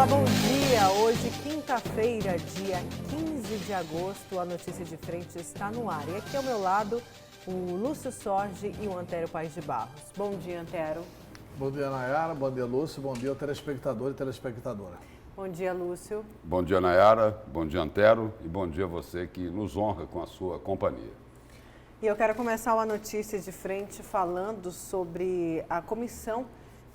Olá, bom dia. Hoje, quinta-feira, dia 15 de agosto, a Notícia de Frente está no ar. E aqui ao meu lado, o Lúcio Sorge e o Antero Paes de Barros. Bom dia, Antero. Bom dia, Nayara. Bom dia, Lúcio. Bom dia, telespectador e telespectadora. Bom dia, Lúcio. Bom dia, Nayara. Bom dia, Antero. E bom dia a você que nos honra com a sua companhia. E eu quero começar a Notícia de Frente falando sobre a comissão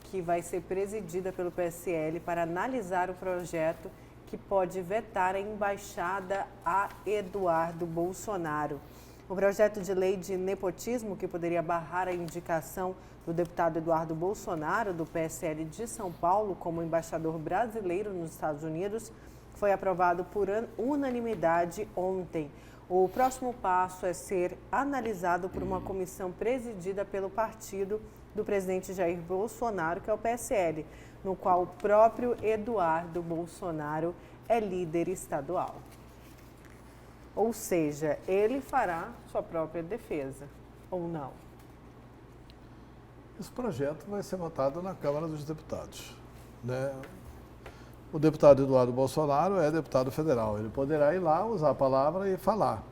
que vai ser presidida pelo PSL para analisar o projeto que pode vetar a embaixada a Eduardo Bolsonaro. O projeto de lei de nepotismo, que poderia barrar a indicação do deputado Eduardo Bolsonaro, do PSL de São Paulo, como embaixador brasileiro nos Estados Unidos, foi aprovado por unanimidade ontem. O próximo passo é ser analisado por uma comissão presidida pelo partido do presidente Jair Bolsonaro, que é o PSL, no qual o próprio Eduardo Bolsonaro é líder estadual. Ou seja, ele fará sua própria defesa, ou não? Esse projeto vai ser votado na Câmara dos Deputados, né? O deputado Eduardo Bolsonaro é deputado federal, ele poderá ir lá, usar a palavra e falar.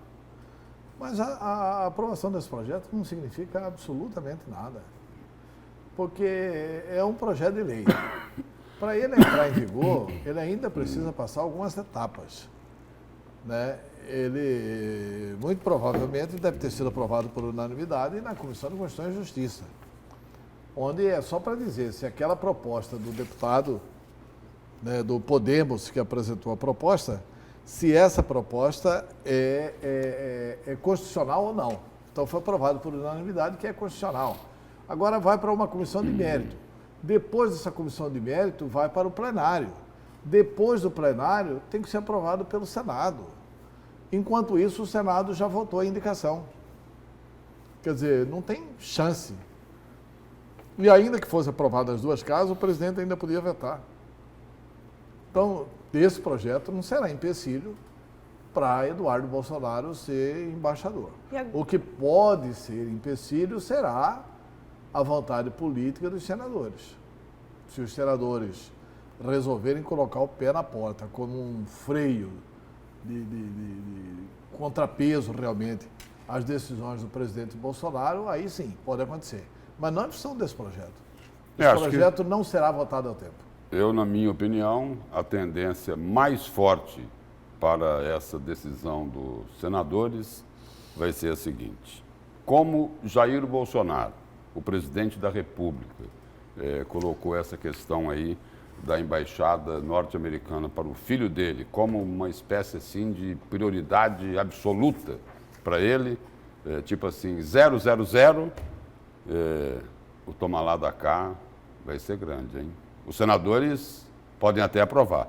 Mas a aprovação desse projeto não significa absolutamente nada, porque é um projeto de lei. Para ele entrar em vigor, ele ainda precisa passar algumas etapas, né? Ele, muito provavelmente, deve ter sido aprovado por unanimidade na Comissão de Constituição e Justiça, onde é só para dizer se aquela proposta do deputado, né, do Podemos, que apresentou a proposta, se essa proposta é constitucional ou não. Então, foi aprovado por unanimidade que é constitucional. Agora vai para uma comissão de mérito. Depois dessa comissão de mérito, vai para o plenário. Depois do plenário, tem que ser aprovado pelo Senado. Enquanto isso, o Senado já votou a indicação. Quer dizer, não tem chance. E ainda que fosse aprovado as duas casas, o presidente ainda podia vetar. Então, esse projeto não será empecilho para Eduardo Bolsonaro ser embaixador. O que pode ser empecilho será a vontade política dos senadores. Se os senadores resolverem colocar o pé na porta como um freio de contrapeso realmente às decisões do presidente Bolsonaro, aí sim, pode acontecer. Mas não é função desse projeto. Esse projeto não será votado ao tempo. Eu, na minha opinião, a tendência mais forte para essa decisão dos senadores vai ser a seguinte: como Jair Bolsonaro, o presidente da República, colocou essa questão aí da embaixada norte-americana para o filho dele como uma espécie assim de prioridade absoluta para ele, tipo assim, 000, o toma lá da cá vai ser grande, hein? Os senadores podem até aprovar,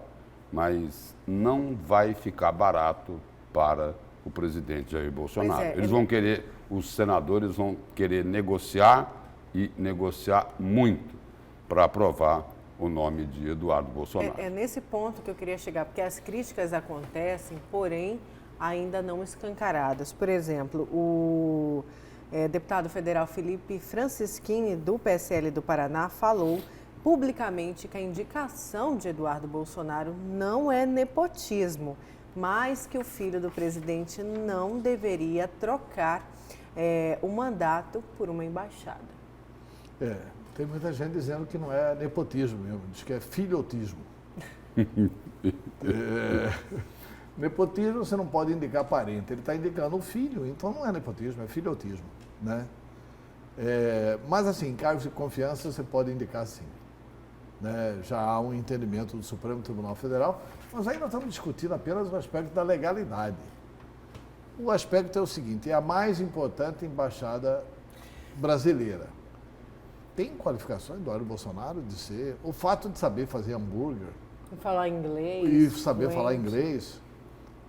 mas não vai ficar barato para o presidente Jair Bolsonaro. Os senadores vão querer negociar e negociar muito para aprovar o nome de Eduardo Bolsonaro. É nesse ponto que eu queria chegar, porque as críticas acontecem, porém ainda não escancaradas. Por exemplo, o deputado federal Felipe Francischini, do PSL do Paraná, falou publicamente que a indicação de Eduardo Bolsonaro não é nepotismo, mas que o filho do presidente não deveria trocar o mandato por uma embaixada. Tem muita gente dizendo que não é nepotismo mesmo, diz que é filhotismo. Nepotismo você não pode indicar parente, ele está indicando o filho, então não é nepotismo, é filhotismo, né? Mas assim, em cargos de confiança você pode indicar sim. Né? Já há um entendimento do Supremo Tribunal Federal, mas aí nós estamos discutindo apenas o aspecto da legalidade. O aspecto é o seguinte: é a mais importante embaixada brasileira. Tem qualificações do Eduardo Bolsonaro de ser? O fato de saber fazer hambúrguer... Falar inglês. E saber falar inglês.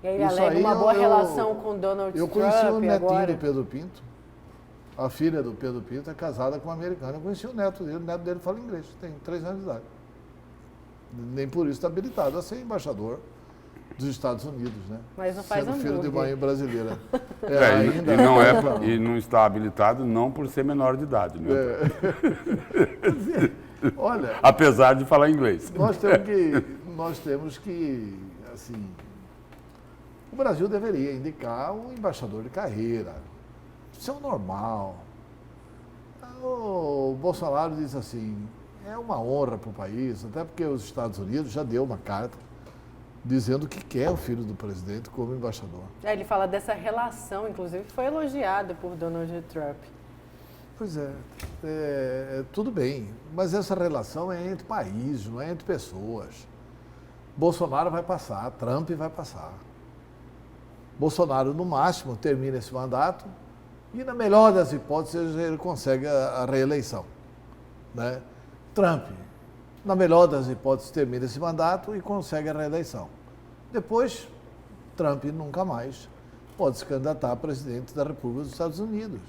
E aí alega uma boa relação com Donald Trump. Eu conheci o netinho do Pedro Pinto. A filha do Pedro Pinto é casada com um americano. Eu conheci o neto dele fala inglês, tem 3 anos de idade. Nem por isso está habilitado a ser embaixador dos Estados Unidos, né? Mas não faz sendo filho de mãe brasileira. E não está habilitado não por ser menor de idade, né? Quer dizer, olha... Apesar de falar inglês. Nós temos que nós temos que, assim, o Brasil deveria indicar um embaixador de carreira. Isso é o normal. O Bolsonaro diz assim, é uma honra para o país, até porque os Estados Unidos já deu uma carta dizendo que quer o filho do presidente como embaixador. Ele fala dessa relação, inclusive, que foi elogiada por Donald Trump. Pois é, tudo bem, mas essa relação é entre países, não é entre pessoas. Bolsonaro vai passar, Trump vai passar. Bolsonaro, no máximo, termina esse mandato e, na melhor das hipóteses, ele consegue a reeleição, né? Trump, na melhor das hipóteses, termina esse mandato e consegue a reeleição. Depois, Trump nunca mais pode se candidatar a presidente da República dos Estados Unidos.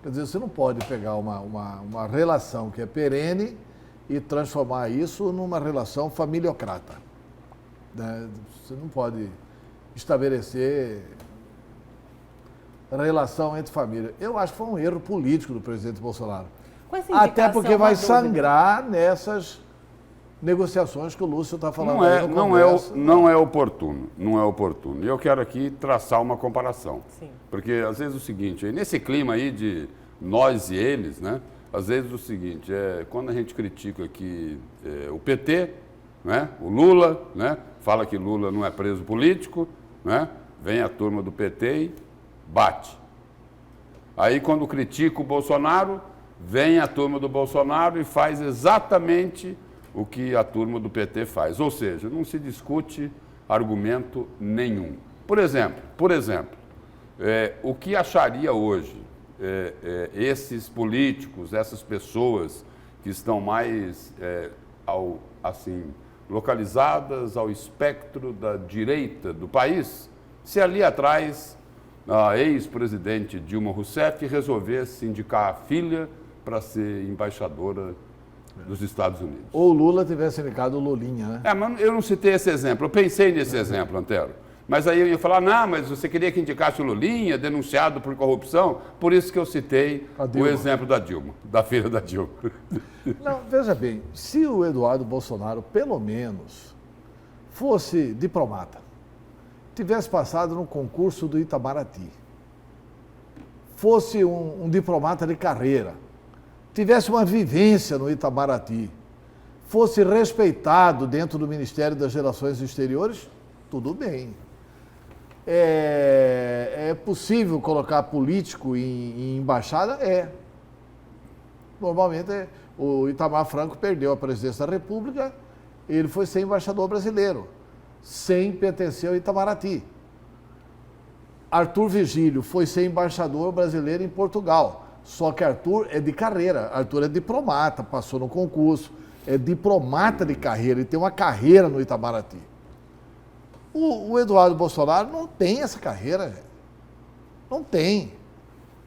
Quer dizer, você não pode pegar uma relação que é perene e transformar isso numa relação familiocrata, né? Você não pode estabelecer relação entre família. Eu acho que foi um erro político do presidente Bolsonaro. Até porque vai sangrar nessas negociações que o Lúcio está falando. Não é oportuno. E eu quero aqui traçar uma comparação. Sim. Porque, às vezes, o seguinte, nesse clima aí de nós e eles, né? Às vezes o seguinte, quando a gente critica aqui o PT, né? O Lula, né? Fala que Lula não é preso político, né? Vem a turma do PT e bate. Aí, quando critica o Bolsonaro, vem a turma do Bolsonaro e faz exatamente o que a turma do PT faz. Ou seja, não se discute argumento nenhum. Por exemplo, o que acharia hoje esses políticos, essas pessoas que estão mais localizadas ao espectro da direita do país, se ali atrás a ex-presidente Dilma Rousseff resolvesse indicar a filha para ser embaixadora dos Estados Unidos? Ou o Lula tivesse indicado o Lulinha, né? Mas eu não citei esse exemplo, eu pensei nesse exemplo, Antero. Mas aí eu ia falar, não, mas você queria que indicasse o Lulinha, denunciado por corrupção, por isso que eu citei o exemplo da Dilma, da filha da Dilma. Não, veja bem, se o Eduardo Bolsonaro, pelo menos, fosse diplomata, tivesse passado no concurso do Itamaraty, fosse um diplomata de carreira, tivesse uma vivência no Itamaraty, fosse respeitado dentro do Ministério das Relações Exteriores, tudo bem. É possível colocar político em embaixada? Normalmente, o Itamar Franco perdeu a presidência da República, ele foi ser embaixador brasileiro, sem pertencer ao Itamaraty. Arthur Vigílio foi ser embaixador brasileiro em Portugal, só que Arthur é de carreira, Arthur é diplomata, passou no concurso, é diplomata de carreira, ele tem uma carreira no Itamaraty. O Eduardo Bolsonaro não tem essa carreira, não tem.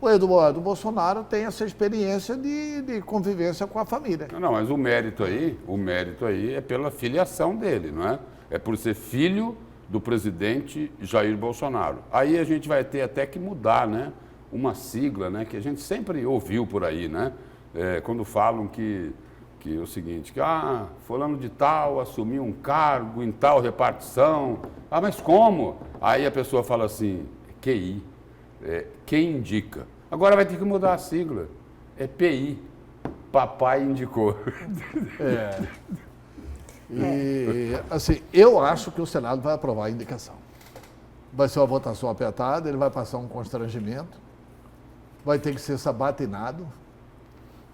O Eduardo Bolsonaro tem essa experiência de convivência com a família. Não, mas o mérito aí é pela filiação dele, não é? É por ser filho do presidente Jair Bolsonaro. Aí a gente vai ter até que mudar, né? Uma sigla, né? Que a gente sempre ouviu por aí, né? Quando falam que é o seguinte, que fulano de tal assumiu um cargo em tal repartição. Mas como? Aí a pessoa fala assim, QI, quem indica? Agora vai ter que mudar a sigla. É PI, papai indicou. E, assim, eu acho que o Senado vai aprovar a indicação. Vai ser uma votação apertada, ele vai passar um constrangimento, vai ter que ser sabatinado.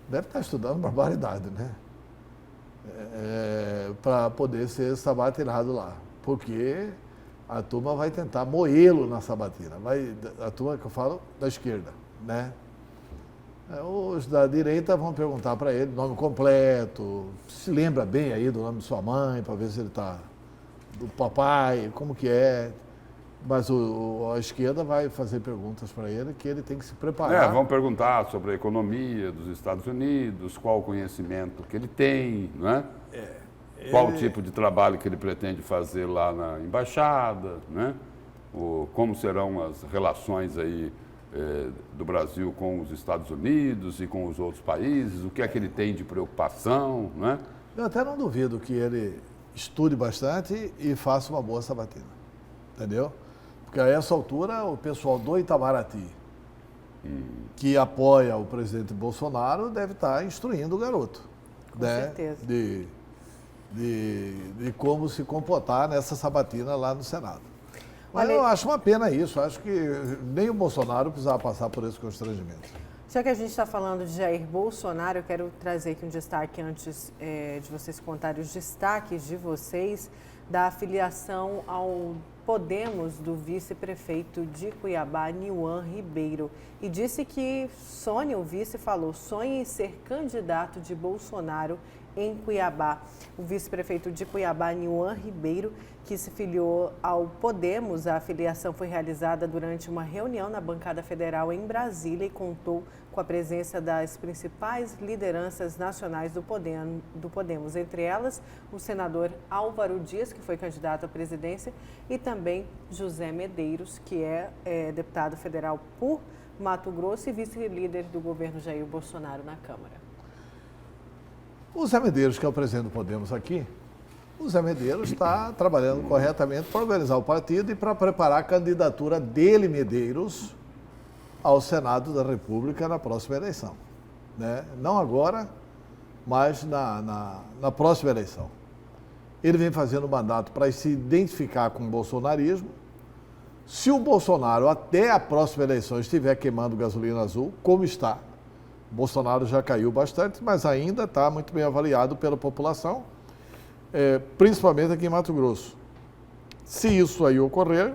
Deve estar estudando barbaridade, né? Para poder ser sabatinado lá. Porque a turma vai tentar moê-lo na sabatina. A turma que eu falo da esquerda, né? Os da direita vão perguntar para ele nome completo, se lembra bem aí do nome de sua mãe, para ver se ele está do papai, como que é. Mas a esquerda vai fazer perguntas para ele que ele tem que se preparar. Vão perguntar sobre a economia dos Estados Unidos, qual o conhecimento que ele tem, não é? Qual o tipo de trabalho que ele pretende fazer lá na embaixada, né? Como serão as relações aí do Brasil com os Estados Unidos e com os outros países, o que é que ele tem de preocupação, né? Eu até não duvido que ele estude bastante e faça uma boa sabatina. Entendeu? Porque a essa altura o pessoal do Itamaraty, que apoia o presidente Bolsonaro, deve estar instruindo o garoto. Com certeza. De como se comportar nessa sabatina lá no Senado. Mas Olha, eu acho uma pena isso, acho que nem o Bolsonaro precisava passar por esse constrangimento. Já que a gente está falando de Jair Bolsonaro, eu quero trazer aqui um destaque antes de vocês contarem os destaques de vocês da afiliação ao Podemos do vice-prefeito de Cuiabá, Niuan Ribeiro. E disse que Sônia, o vice, falou, sonha em ser candidato de Bolsonaro em Cuiabá. O vice-prefeito de Cuiabá, Niuan Ribeiro, que se filiou ao Podemos, a afiliação foi realizada durante uma reunião na bancada federal em Brasília e contou com a presença das principais lideranças nacionais do Podemos, entre elas o senador Álvaro Dias, que foi candidato à presidência, e também José Medeiros, que é deputado federal por Mato Grosso e vice-líder do governo Jair Bolsonaro na Câmara. O Zé Medeiros, que é o presidente do Podemos aqui, o Zé Medeiros está trabalhando corretamente para organizar o partido e para preparar a candidatura dele, Medeiros, ao Senado da República na próxima eleição. Né? Não agora, mas na próxima eleição. Ele vem fazendo mandato para se identificar com o bolsonarismo. Se o Bolsonaro, até a próxima eleição, estiver queimando gasolina azul, como está, Bolsonaro já caiu bastante, mas ainda está muito bem avaliado pela população, principalmente aqui em Mato Grosso. Se isso aí ocorrer,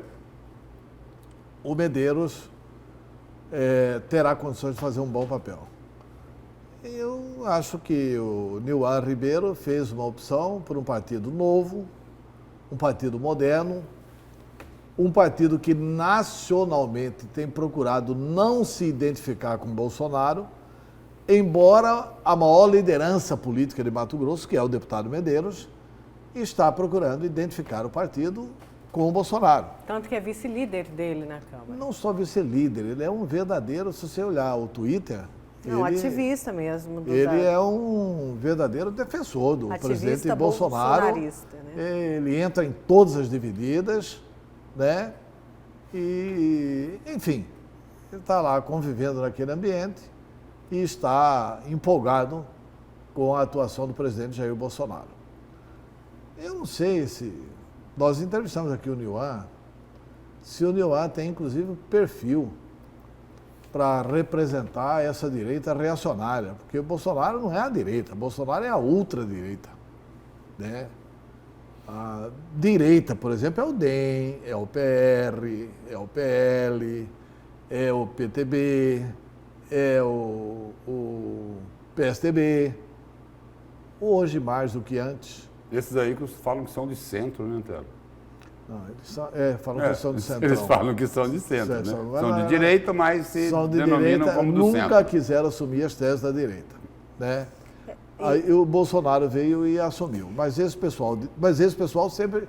o Medeiros terá condições de fazer um bom papel. Eu acho que o Niuan Ribeiro fez uma opção por um partido novo, um partido moderno, um partido que nacionalmente tem procurado não se identificar com Bolsonaro, embora a maior liderança política de Mato Grosso, que é o deputado Medeiros, está procurando identificar o partido com o Bolsonaro. Tanto que é vice-líder dele na Câmara. Não só vice-líder, ele é um verdadeiro, se você olhar o Twitter... Não, ativista mesmo. Ele é um verdadeiro defensor do presidente Bolsonaro. Né? Ele entra em todas as divididas, né? E, enfim, ele está lá convivendo naquele ambiente e está empolgado com a atuação do presidente Jair Bolsonaro. Eu não sei se... Nós entrevistamos aqui o Niuan, se o Niuan tem, inclusive, perfil para representar essa direita reacionária, porque o Bolsonaro não é a direita, o Bolsonaro é a ultradireita, né? A direita, por exemplo, é o DEM, é o PR, é o PL, é o PTB, é o PSDB, hoje mais do que antes. Esses aí que falam que são de centro, né, Antero? Não, eles falam que são de centro. Eles falam que são de centro, né? São de direita, mas se são de denominam direita, como do centro. nunca quiseram assumir as teses da direita, né? Aí o Bolsonaro veio e assumiu, mas esse pessoal sempre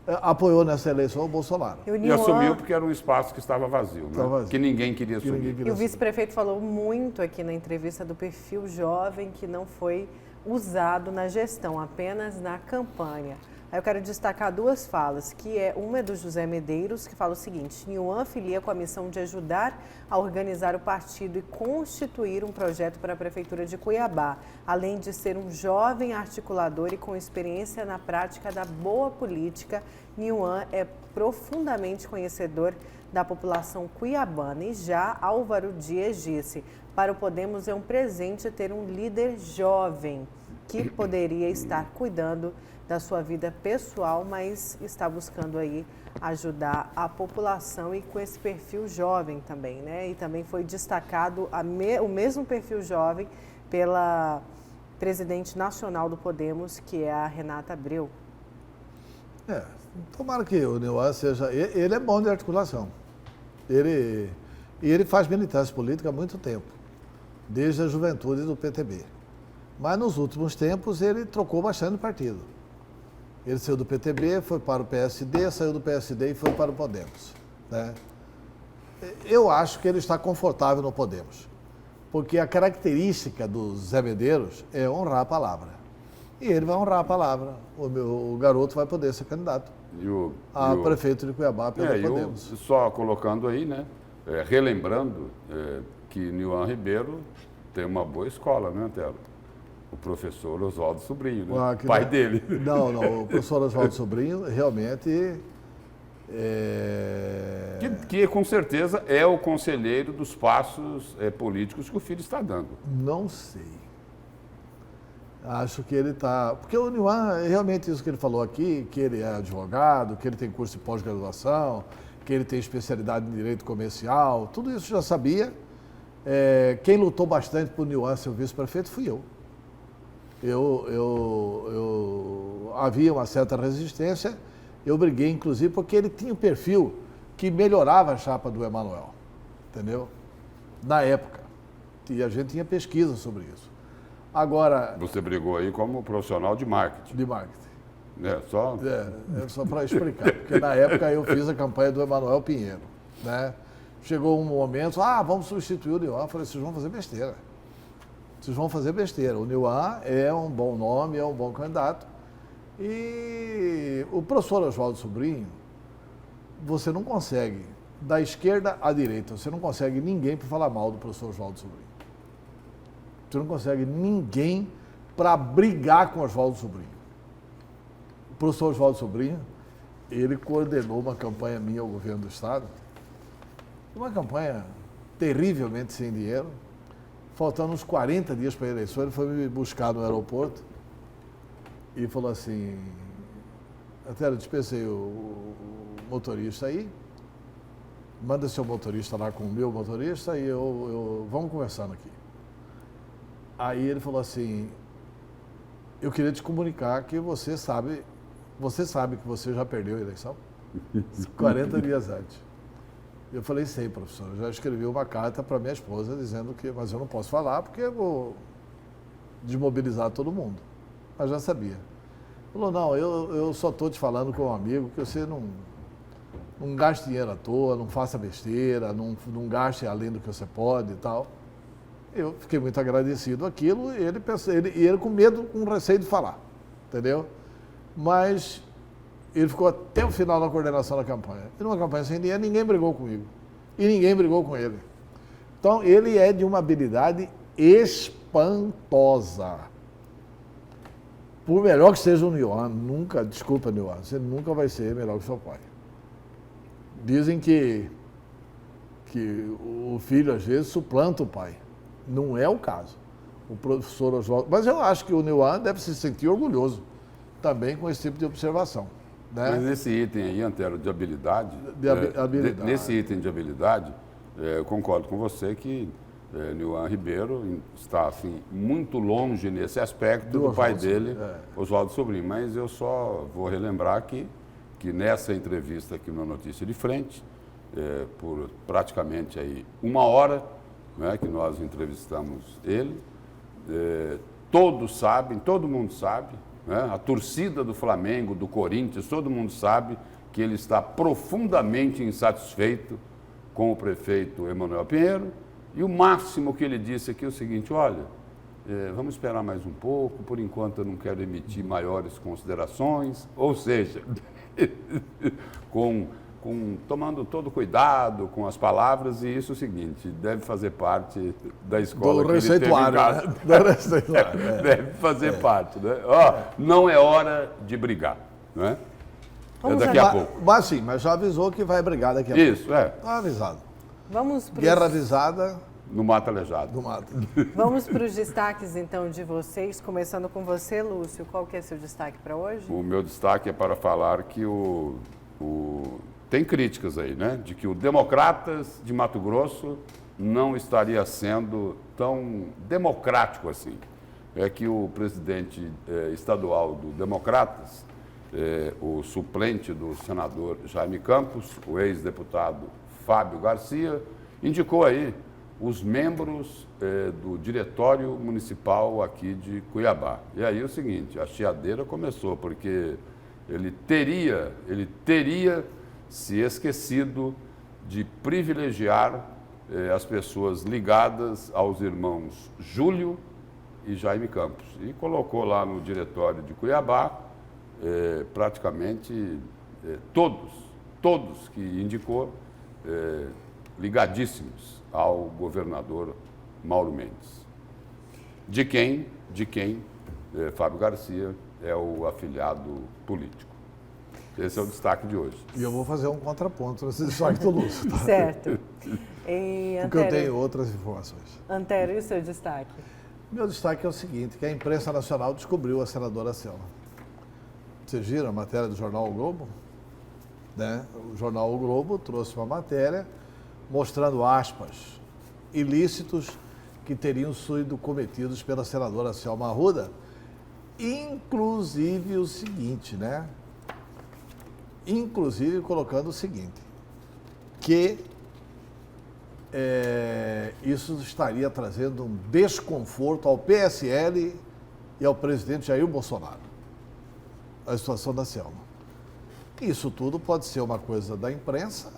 apoiou nessa eleição o Bolsonaro. E assumiu porque era um espaço que estava vazio, né? vazio. Que ninguém queria assumir. E o vice-prefeito falou muito aqui na entrevista do perfil jovem que não foi usado na gestão, apenas na campanha. Aí eu quero destacar duas falas, uma é do José Medeiros, que fala o seguinte: Niuan filia com a missão de ajudar a organizar o partido e constituir um projeto para a Prefeitura de Cuiabá, além de ser um jovem articulador e com experiência na prática da boa política. Niuan é profundamente conhecedor da população cuiabana. E já Álvaro Dias disse: para o Podemos é um presente ter um líder jovem que poderia estar cuidando da sua vida pessoal, mas está buscando aí ajudar a população e com esse perfil jovem também, né? E também foi destacado o mesmo perfil jovem pela presidente nacional do Podemos, que é a Renata Abreu. Tomara que o Niuan seja... Ele é bom de articulação. Ele faz militância política há muito tempo, desde a juventude do PTB. Mas nos últimos tempos ele trocou bastante o partido. Ele saiu do PTB, foi para o PSD, saiu do PSD e foi para o Podemos, né? Eu acho que ele está confortável no Podemos, porque a característica do Zé Medeiros é honrar a palavra. e ele vai honrar a palavra. O garoto vai poder ser candidato a prefeito de Cuiabá pelo Podemos. Só colocando aí, né, relembrando que Nilvan Ribeiro tem uma boa escola, né, Antero? O professor Oswaldo Sobrinho, né? Pai dele. Não, o professor Oswaldo Sobrinho realmente... Que com certeza é o conselheiro dos passos políticos que o filho está dando. Não sei. Acho que ele está... Porque o Nilvan, realmente isso que ele falou aqui, que ele é advogado, que ele tem curso de pós-graduação, que ele tem especialidade em direito comercial, tudo isso já sabia. Quem lutou bastante por Nilvan ser o vice-prefeito fui eu. Havia uma certa resistência, eu briguei inclusive porque ele tinha um perfil que melhorava a chapa do Emanuel, entendeu? Na época, e a gente tinha pesquisa sobre isso. Agora... Você brigou aí como profissional de marketing. De marketing. Só para explicar, porque na época eu fiz a campanha do Emanuel Pinheiro, né? Chegou um momento, vamos substituir o Nilvan, eu falei, vocês vão fazer besteira. Vocês vão fazer besteira. O Nilvan é um bom nome, é um bom candidato. E o professor Oswaldo Sobrinho, você não consegue, da esquerda à direita, você não consegue ninguém para falar mal do professor Oswaldo Sobrinho. Você não consegue ninguém para brigar com o Oswaldo Sobrinho. O professor Oswaldo Sobrinho, ele coordenou uma campanha minha ao governo do Estado, uma campanha terrivelmente sem dinheiro. Faltando uns 40 dias para a eleição, ele foi me buscar no aeroporto e falou assim, até eu dispensei o motorista aí, manda seu motorista lá com o meu motorista e vamos conversando aqui. Aí ele falou assim, eu queria te comunicar que você sabe que você já perdeu a eleição 40 dias antes. Eu falei, sei, professor, eu já escrevi uma carta para minha esposa dizendo que, mas eu não posso falar porque eu vou desmobilizar todo mundo. Mas já sabia. Falou, não, eu só estou te falando com um amigo que você não gaste dinheiro à toa, não faça besteira, não gaste além do que você pode e tal. Eu fiquei muito agradecido àquilo e ele com medo, com receio de falar, entendeu? Mas... ele ficou até o final da coordenação da campanha. E numa campanha sem dinheiro, ninguém brigou comigo. E ninguém brigou com ele. Então, ele é de uma habilidade espantosa. Por melhor que seja o Nilvan, desculpa, Nilvan, você nunca vai ser melhor que seu pai. Dizem que o filho, às vezes, suplanta o pai. Não é o caso. O professor Oswaldo... Mas eu acho que o Nilvan deve se sentir orgulhoso também com esse tipo de observação. Né? Mas nesse item aí, Antero, de habilidade, nesse item de habilidade, eu concordo com você que Nilvan Ribeiro está assim, muito longe nesse aspecto do pai dele, Oswaldo Sobrinho. Mas eu só vou relembrar que nessa entrevista aqui no Notícia de Frente, por praticamente aí 1 hora, né, que nós entrevistamos ele, todos sabem, todo mundo sabe, né? A torcida do Flamengo, do Corinthians, todo mundo sabe que ele está profundamente insatisfeito com o prefeito Emanuel Pinheiro. E o máximo que ele disse aqui é o seguinte, olha, vamos esperar mais um pouco, por enquanto eu não quero emitir maiores considerações, ou seja, tomando todo cuidado com as palavras, e isso é o seguinte, deve fazer parte da escola do que ele teve em casa. Né? Deve fazer parte, né? Não é hora de brigar, né? Daqui a pouco. Mas já avisou que vai brigar daqui a pouco. Isso, Está avisado. Vamos Guerra avisada. No mata aleijado. No mata. Vamos para os destaques, então, de vocês, começando com você, Lúcio. Qual que é seu destaque para hoje? O meu destaque é para falar que tem críticas aí, né? De que o Democratas de Mato Grosso não estaria sendo tão democrático assim. É que o presidente estadual do Democratas, o suplente do senador Jaime Campos, o ex-deputado Fábio Garcia, indicou aí os membros do diretório municipal aqui de Cuiabá. E aí é o seguinte, a chiadeira começou, porque ele teria se esquecido de privilegiar as pessoas ligadas aos irmãos Júlio e Jaime Campos. E colocou lá no diretório de Cuiabá praticamente todos que indicou, ligadíssimos ao governador Mauro Mendes. De quem Fábio Garcia é o afiliado político. Esse é o destaque de hoje. E eu vou fazer um contraponto nesse destaque do Lúcio. Tá? Certo. Porque eu tenho outras informações. Antero, e o seu destaque? Meu destaque é o seguinte, que a imprensa nacional descobriu a senadora Selma. Vocês viram a matéria do jornal O Globo? Né? O jornal O Globo trouxe uma matéria mostrando aspas ilícitos que teriam sido cometidos pela senadora Selma Arruda, inclusive o seguinte, né? Inclusive colocando o seguinte, que isso estaria trazendo um desconforto ao PSL e ao presidente Jair Bolsonaro, a situação da Selma. Isso tudo pode ser uma coisa da imprensa,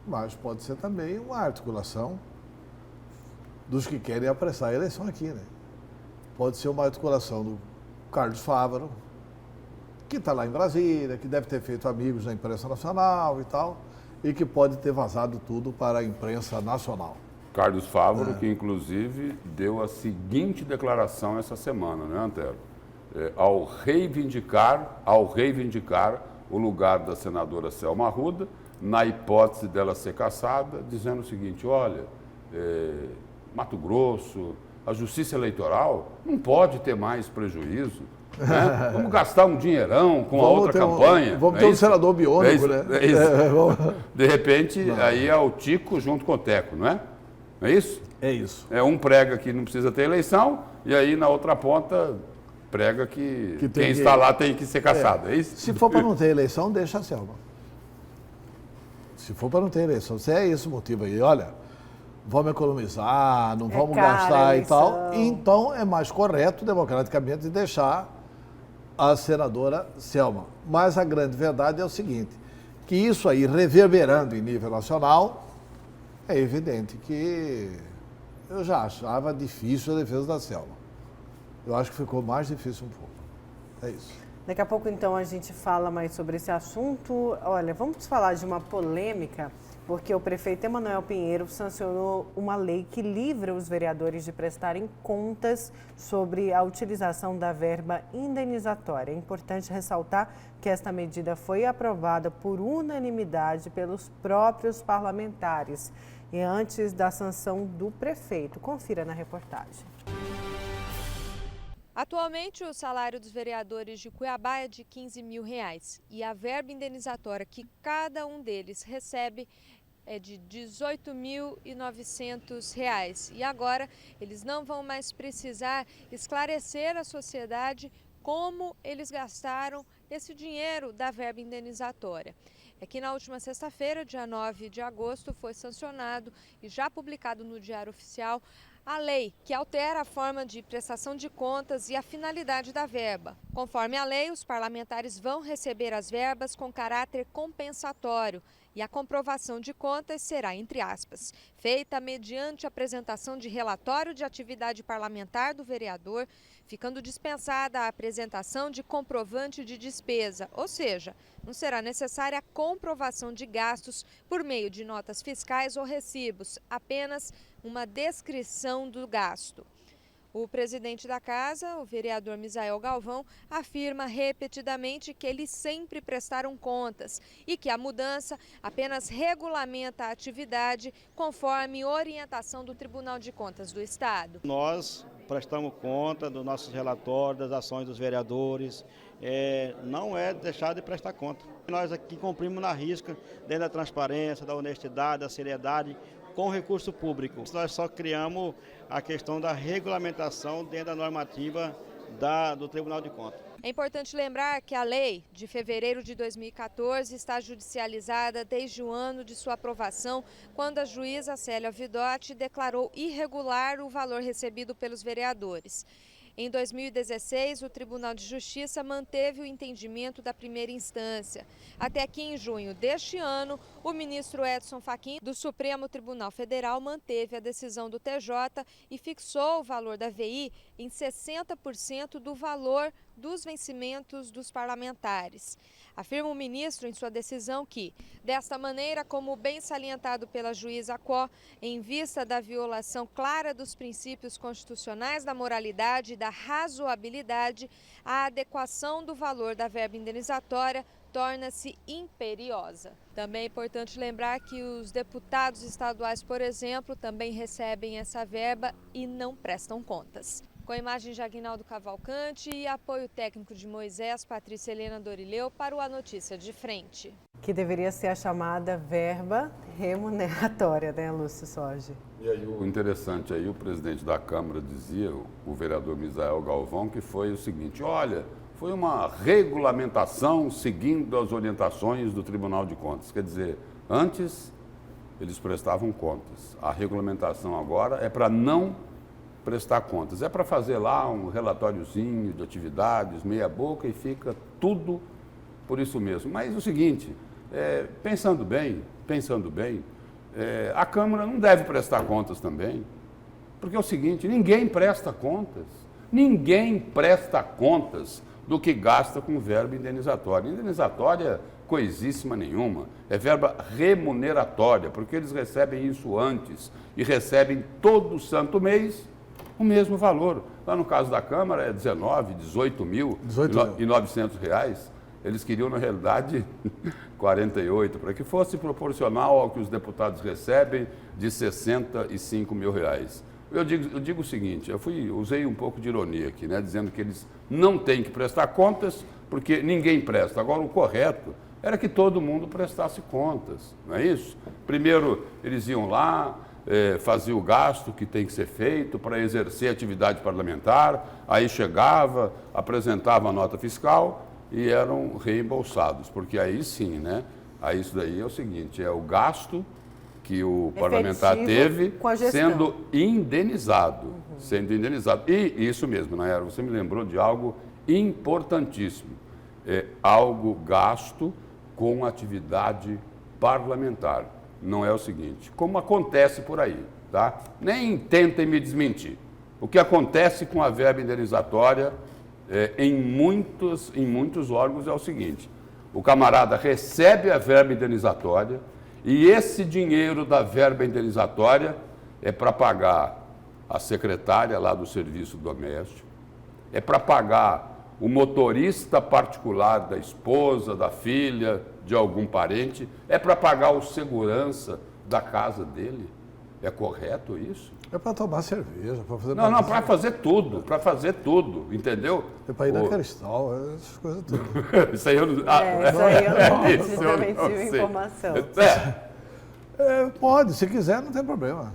mas pode ser também uma articulação dos que querem apressar a eleição aqui, né? Pode ser uma articulação do Carlos Fávaro, que está lá em Brasília, que deve ter feito amigos na imprensa nacional e tal, e que pode ter vazado tudo para a imprensa nacional. Carlos Fávaro, que inclusive deu a seguinte declaração essa semana, né, Antero? Ao reivindicar o lugar da senadora Selma Arruda, na hipótese dela ser cassada, dizendo o seguinte, olha, Mato Grosso, a justiça eleitoral não pode ter mais prejuízo. Né? Vamos gastar um dinheirão com a outra campanha. Vamos ter um senador biônico, né? É isso. De repente, aí é o Tico junto com o Teco, não é? Não é isso? É isso. Um prega que não precisa ter eleição, e aí na outra ponta prega que quem está lá tem que ser caçado. É isso? Se for para não ter eleição, deixa a Selma. Se for para não ter eleição, se é esse o motivo aí, olha, vamos economizar, não vamos gastar e tal, então é mais correto, democraticamente, deixar a senadora Selma. Mas a grande verdade é o seguinte, que isso aí reverberando em nível nacional, é evidente que eu já achava difícil a defesa da Selma. Eu acho que ficou mais difícil um pouco. É isso. Daqui a pouco, então, a gente fala mais sobre esse assunto. Olha, vamos falar de uma polêmica, porque o prefeito Emanuel Pinheiro sancionou uma lei que livra os vereadores de prestarem contas sobre a utilização da verba indenizatória. É importante ressaltar que esta medida foi aprovada por unanimidade pelos próprios parlamentares e antes da sanção do prefeito. Confira na reportagem. Atualmente, o salário dos vereadores de Cuiabá é de R$ 15 mil e a verba indenizatória que cada um deles recebe é de R$ 18.900. E agora eles não vão mais precisar esclarecer à sociedade como eles gastaram esse dinheiro da verba indenizatória. É que na última sexta-feira, dia 9 de agosto, foi sancionado e já publicado no Diário Oficial a lei que altera a forma de prestação de contas e a finalidade da verba. Conforme a lei, os parlamentares vão receber as verbas com caráter compensatório e a comprovação de contas será, entre aspas, feita mediante apresentação de relatório de atividade parlamentar do vereador, ficando dispensada a apresentação de comprovante de despesa, ou seja, não será necessária a comprovação de gastos por meio de notas fiscais ou recibos, apenas uma descrição do gasto. O presidente da casa, o vereador Misael Galvão, afirma repetidamente que eles sempre prestaram contas e que a mudança apenas regulamenta a atividade conforme orientação do Tribunal de Contas do Estado. Nós prestamos conta dos nossos relatórios, das ações dos vereadores, não é deixar de prestar conta. Nós aqui cumprimos na risca, dentro da transparência, da honestidade, da seriedade, com recurso público. Nós só criamos a questão da regulamentação dentro da normativa do Tribunal de Contas. É importante lembrar que a lei de fevereiro de 2014 está judicializada desde o ano de sua aprovação, quando a juíza Célia Vidotti declarou irregular o valor recebido pelos vereadores. Em 2016, o Tribunal de Justiça manteve o entendimento da primeira instância. Até que em junho deste ano, o ministro Edson Fachin, do Supremo Tribunal Federal, manteve a decisão do TJ e fixou o valor da VI em 60% do valor dos vencimentos dos parlamentares. Afirma o ministro em sua decisão que, desta maneira, como bem salientado pela juíza Quo, em vista da violação clara dos princípios constitucionais da moralidade e da razoabilidade, a adequação do valor da verba indenizatória torna-se imperiosa. Também é importante lembrar que os deputados estaduais, por exemplo, também recebem essa verba e não prestam contas. Com a imagem de Aguinaldo Cavalcante e apoio técnico de Moisés, Patrícia Helena Dorileu para o A Notícia de Frente. Que deveria ser a chamada verba remuneratória, né, Lúcio Sorge? E aí o interessante aí, o presidente da Câmara dizia, o vereador Misael Galvão, que foi o seguinte: olha, foi uma regulamentação seguindo as orientações do Tribunal de Contas. Quer dizer, antes eles prestavam contas. A regulamentação agora é para não prestar contas. É para fazer lá um relatóriozinho de atividades, meia boca, e fica tudo por isso mesmo. Mas o seguinte, pensando bem, a Câmara não deve prestar contas também. Porque é o seguinte, ninguém presta contas. Ninguém presta contas do que gasta com verba indenizatória. Indenizatória coisíssima nenhuma. É verba remuneratória, porque eles recebem isso antes e recebem todo santo mês o mesmo valor. Lá no caso da Câmara é 18 mil e 900 reais. Eles queriam, na realidade, 48, para que fosse proporcional ao que os deputados recebem de 65 mil reais. Eu digo o seguinte, usei um pouco de ironia aqui, né, dizendo que eles não têm que prestar contas porque ninguém presta. Agora, o correto era que todo mundo prestasse contas, não é isso? Primeiro, eles iam lá, fazia o gasto que tem que ser feito para exercer atividade parlamentar, aí chegava, apresentava a nota fiscal e eram reembolsados, porque aí sim, né? Aí isso daí é o seguinte, é o gasto que o parlamentar teve sendo indenizado, E isso mesmo, Nayara, você me lembrou de algo importantíssimo, algo gasto com atividade parlamentar. Não é o seguinte, como acontece por aí, tá? Nem tentem me desmentir. O que acontece com a verba indenizatória em muitos órgãos é o seguinte, o camarada recebe a verba indenizatória e esse dinheiro da verba indenizatória é para pagar a secretária lá do serviço doméstico, é para pagar o motorista particular da esposa, da filha, de algum parente, é para pagar o segurança da casa dele. É correto isso? É para tomar cerveja, para fazer... Não, para fazer tudo, entendeu? É para ir na Cristal, essas coisas tudo. Isso aí eu não... Isso eu não tive informação. Pode, se quiser, não tem problema.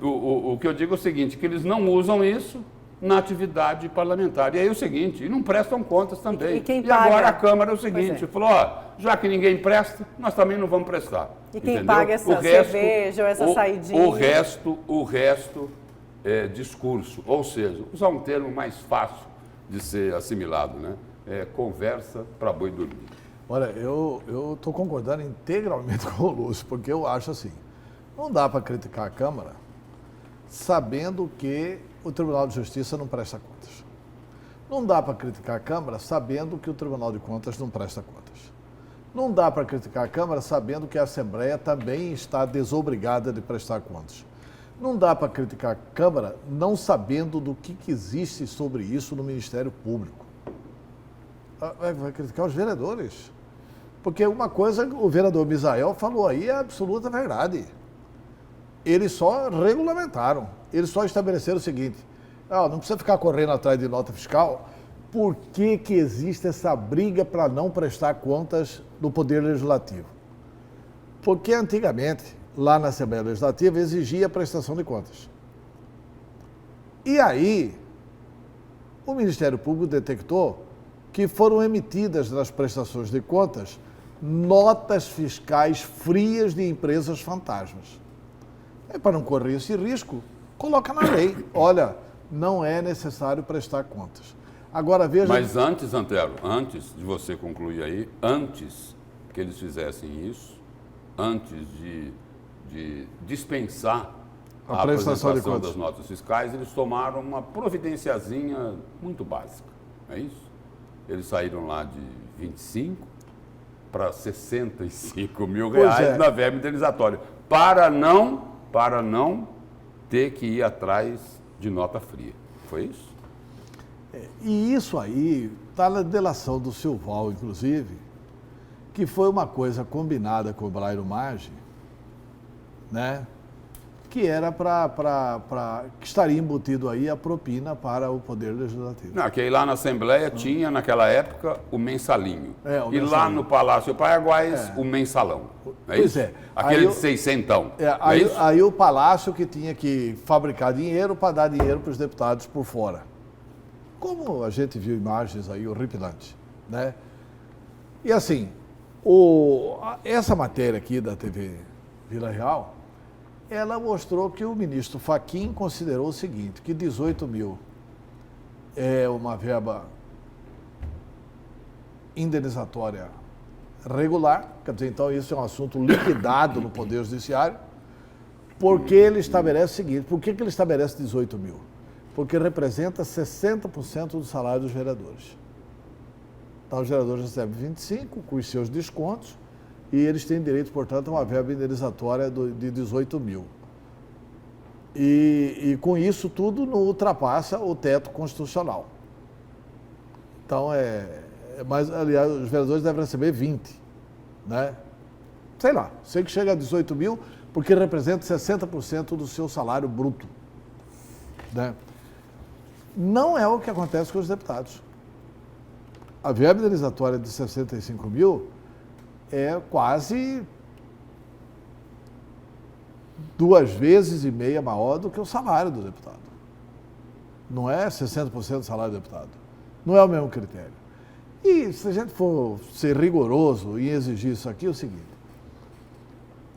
O que eu digo é o seguinte, que eles não usam isso na atividade parlamentar. E aí é o seguinte, e não prestam contas também. E agora a Câmara é o seguinte, falou, já que ninguém presta, nós também não vamos prestar. E quem paga essa cerveja ou essa saidinha? O resto é discurso, ou seja, usar um termo mais fácil de ser assimilado, né? É conversa para boi dormir. Olha, eu estou concordando integralmente com o Lúcio, porque eu acho assim, não dá para criticar a Câmara sabendo que o Tribunal de Justiça não presta contas. Não dá para criticar a Câmara sabendo que o Tribunal de Contas não presta contas. Não dá para criticar a Câmara sabendo que a Assembleia também está desobrigada de prestar contas. Não dá para criticar a Câmara não sabendo do que existe sobre isso no Ministério Público. Vai criticar os vereadores. Porque uma coisa o vereador Misael falou aí é absoluta verdade. Eles só regulamentaram, eles só estabeleceram o seguinte, não precisa ficar correndo atrás de nota fiscal, por que existe essa briga para não prestar contas do Poder Legislativo? Porque antigamente, lá na Assembleia Legislativa, exigia a prestação de contas. E aí, o Ministério Público detectou que foram emitidas nas prestações de contas notas fiscais frias de empresas fantasmas. Para não correr esse risco, coloca na lei. Olha, não é necessário prestar contas. Agora veja... Mas antes, Antero, antes de você concluir aí, antes que eles fizessem isso, antes de dispensar a prestação de apresentação contas das notas fiscais, eles tomaram uma providenciazinha muito básica, não é isso? Eles saíram lá de 25 para 65 mil reais na verba indenizatória, para não ter que ir atrás de nota fria. Foi isso? E isso aí está na delação do Silval, inclusive, que foi uma coisa combinada com o Brairo Maggi, né? Que era que estaria embutido aí a propina para o Poder Legislativo. Não, que aí lá na Assembleia tinha, naquela época, o mensalinho. O e mensalinho. lá no Palácio Paraguaias, o mensalão. Não é Pois isso? é. Aquele Aí de 600. Aí o Palácio que tinha que fabricar dinheiro para dar dinheiro para os deputados por fora. Como a gente viu imagens aí horripilantes, né? E assim, essa matéria aqui da TV Vila Real, ela mostrou que o ministro Fachin considerou o seguinte, que 18 mil é uma verba indenizatória regular, quer dizer, então isso é um assunto liquidado no Poder Judiciário, porque ele estabelece o seguinte, por que ele estabelece 18 mil? Porque representa 60% do salário dos vereadores. Então os vereadores recebem 25 com os seus descontos, e eles têm direito, portanto, a uma verba indenizatória de 18 mil. E com isso tudo não ultrapassa o teto constitucional. Então, mas, aliás, os vereadores devem receber 20, né? Sei lá, sei que chega a 18 mil, porque representa 60% do seu salário bruto, né? Não é o que acontece com os deputados. A verba indenizatória de 65 mil é quase 2,5 vezes maior do que o salário do deputado. Não é 60% do salário do deputado. Não é o mesmo critério. E se a gente for ser rigoroso e exigir isso aqui, é o seguinte.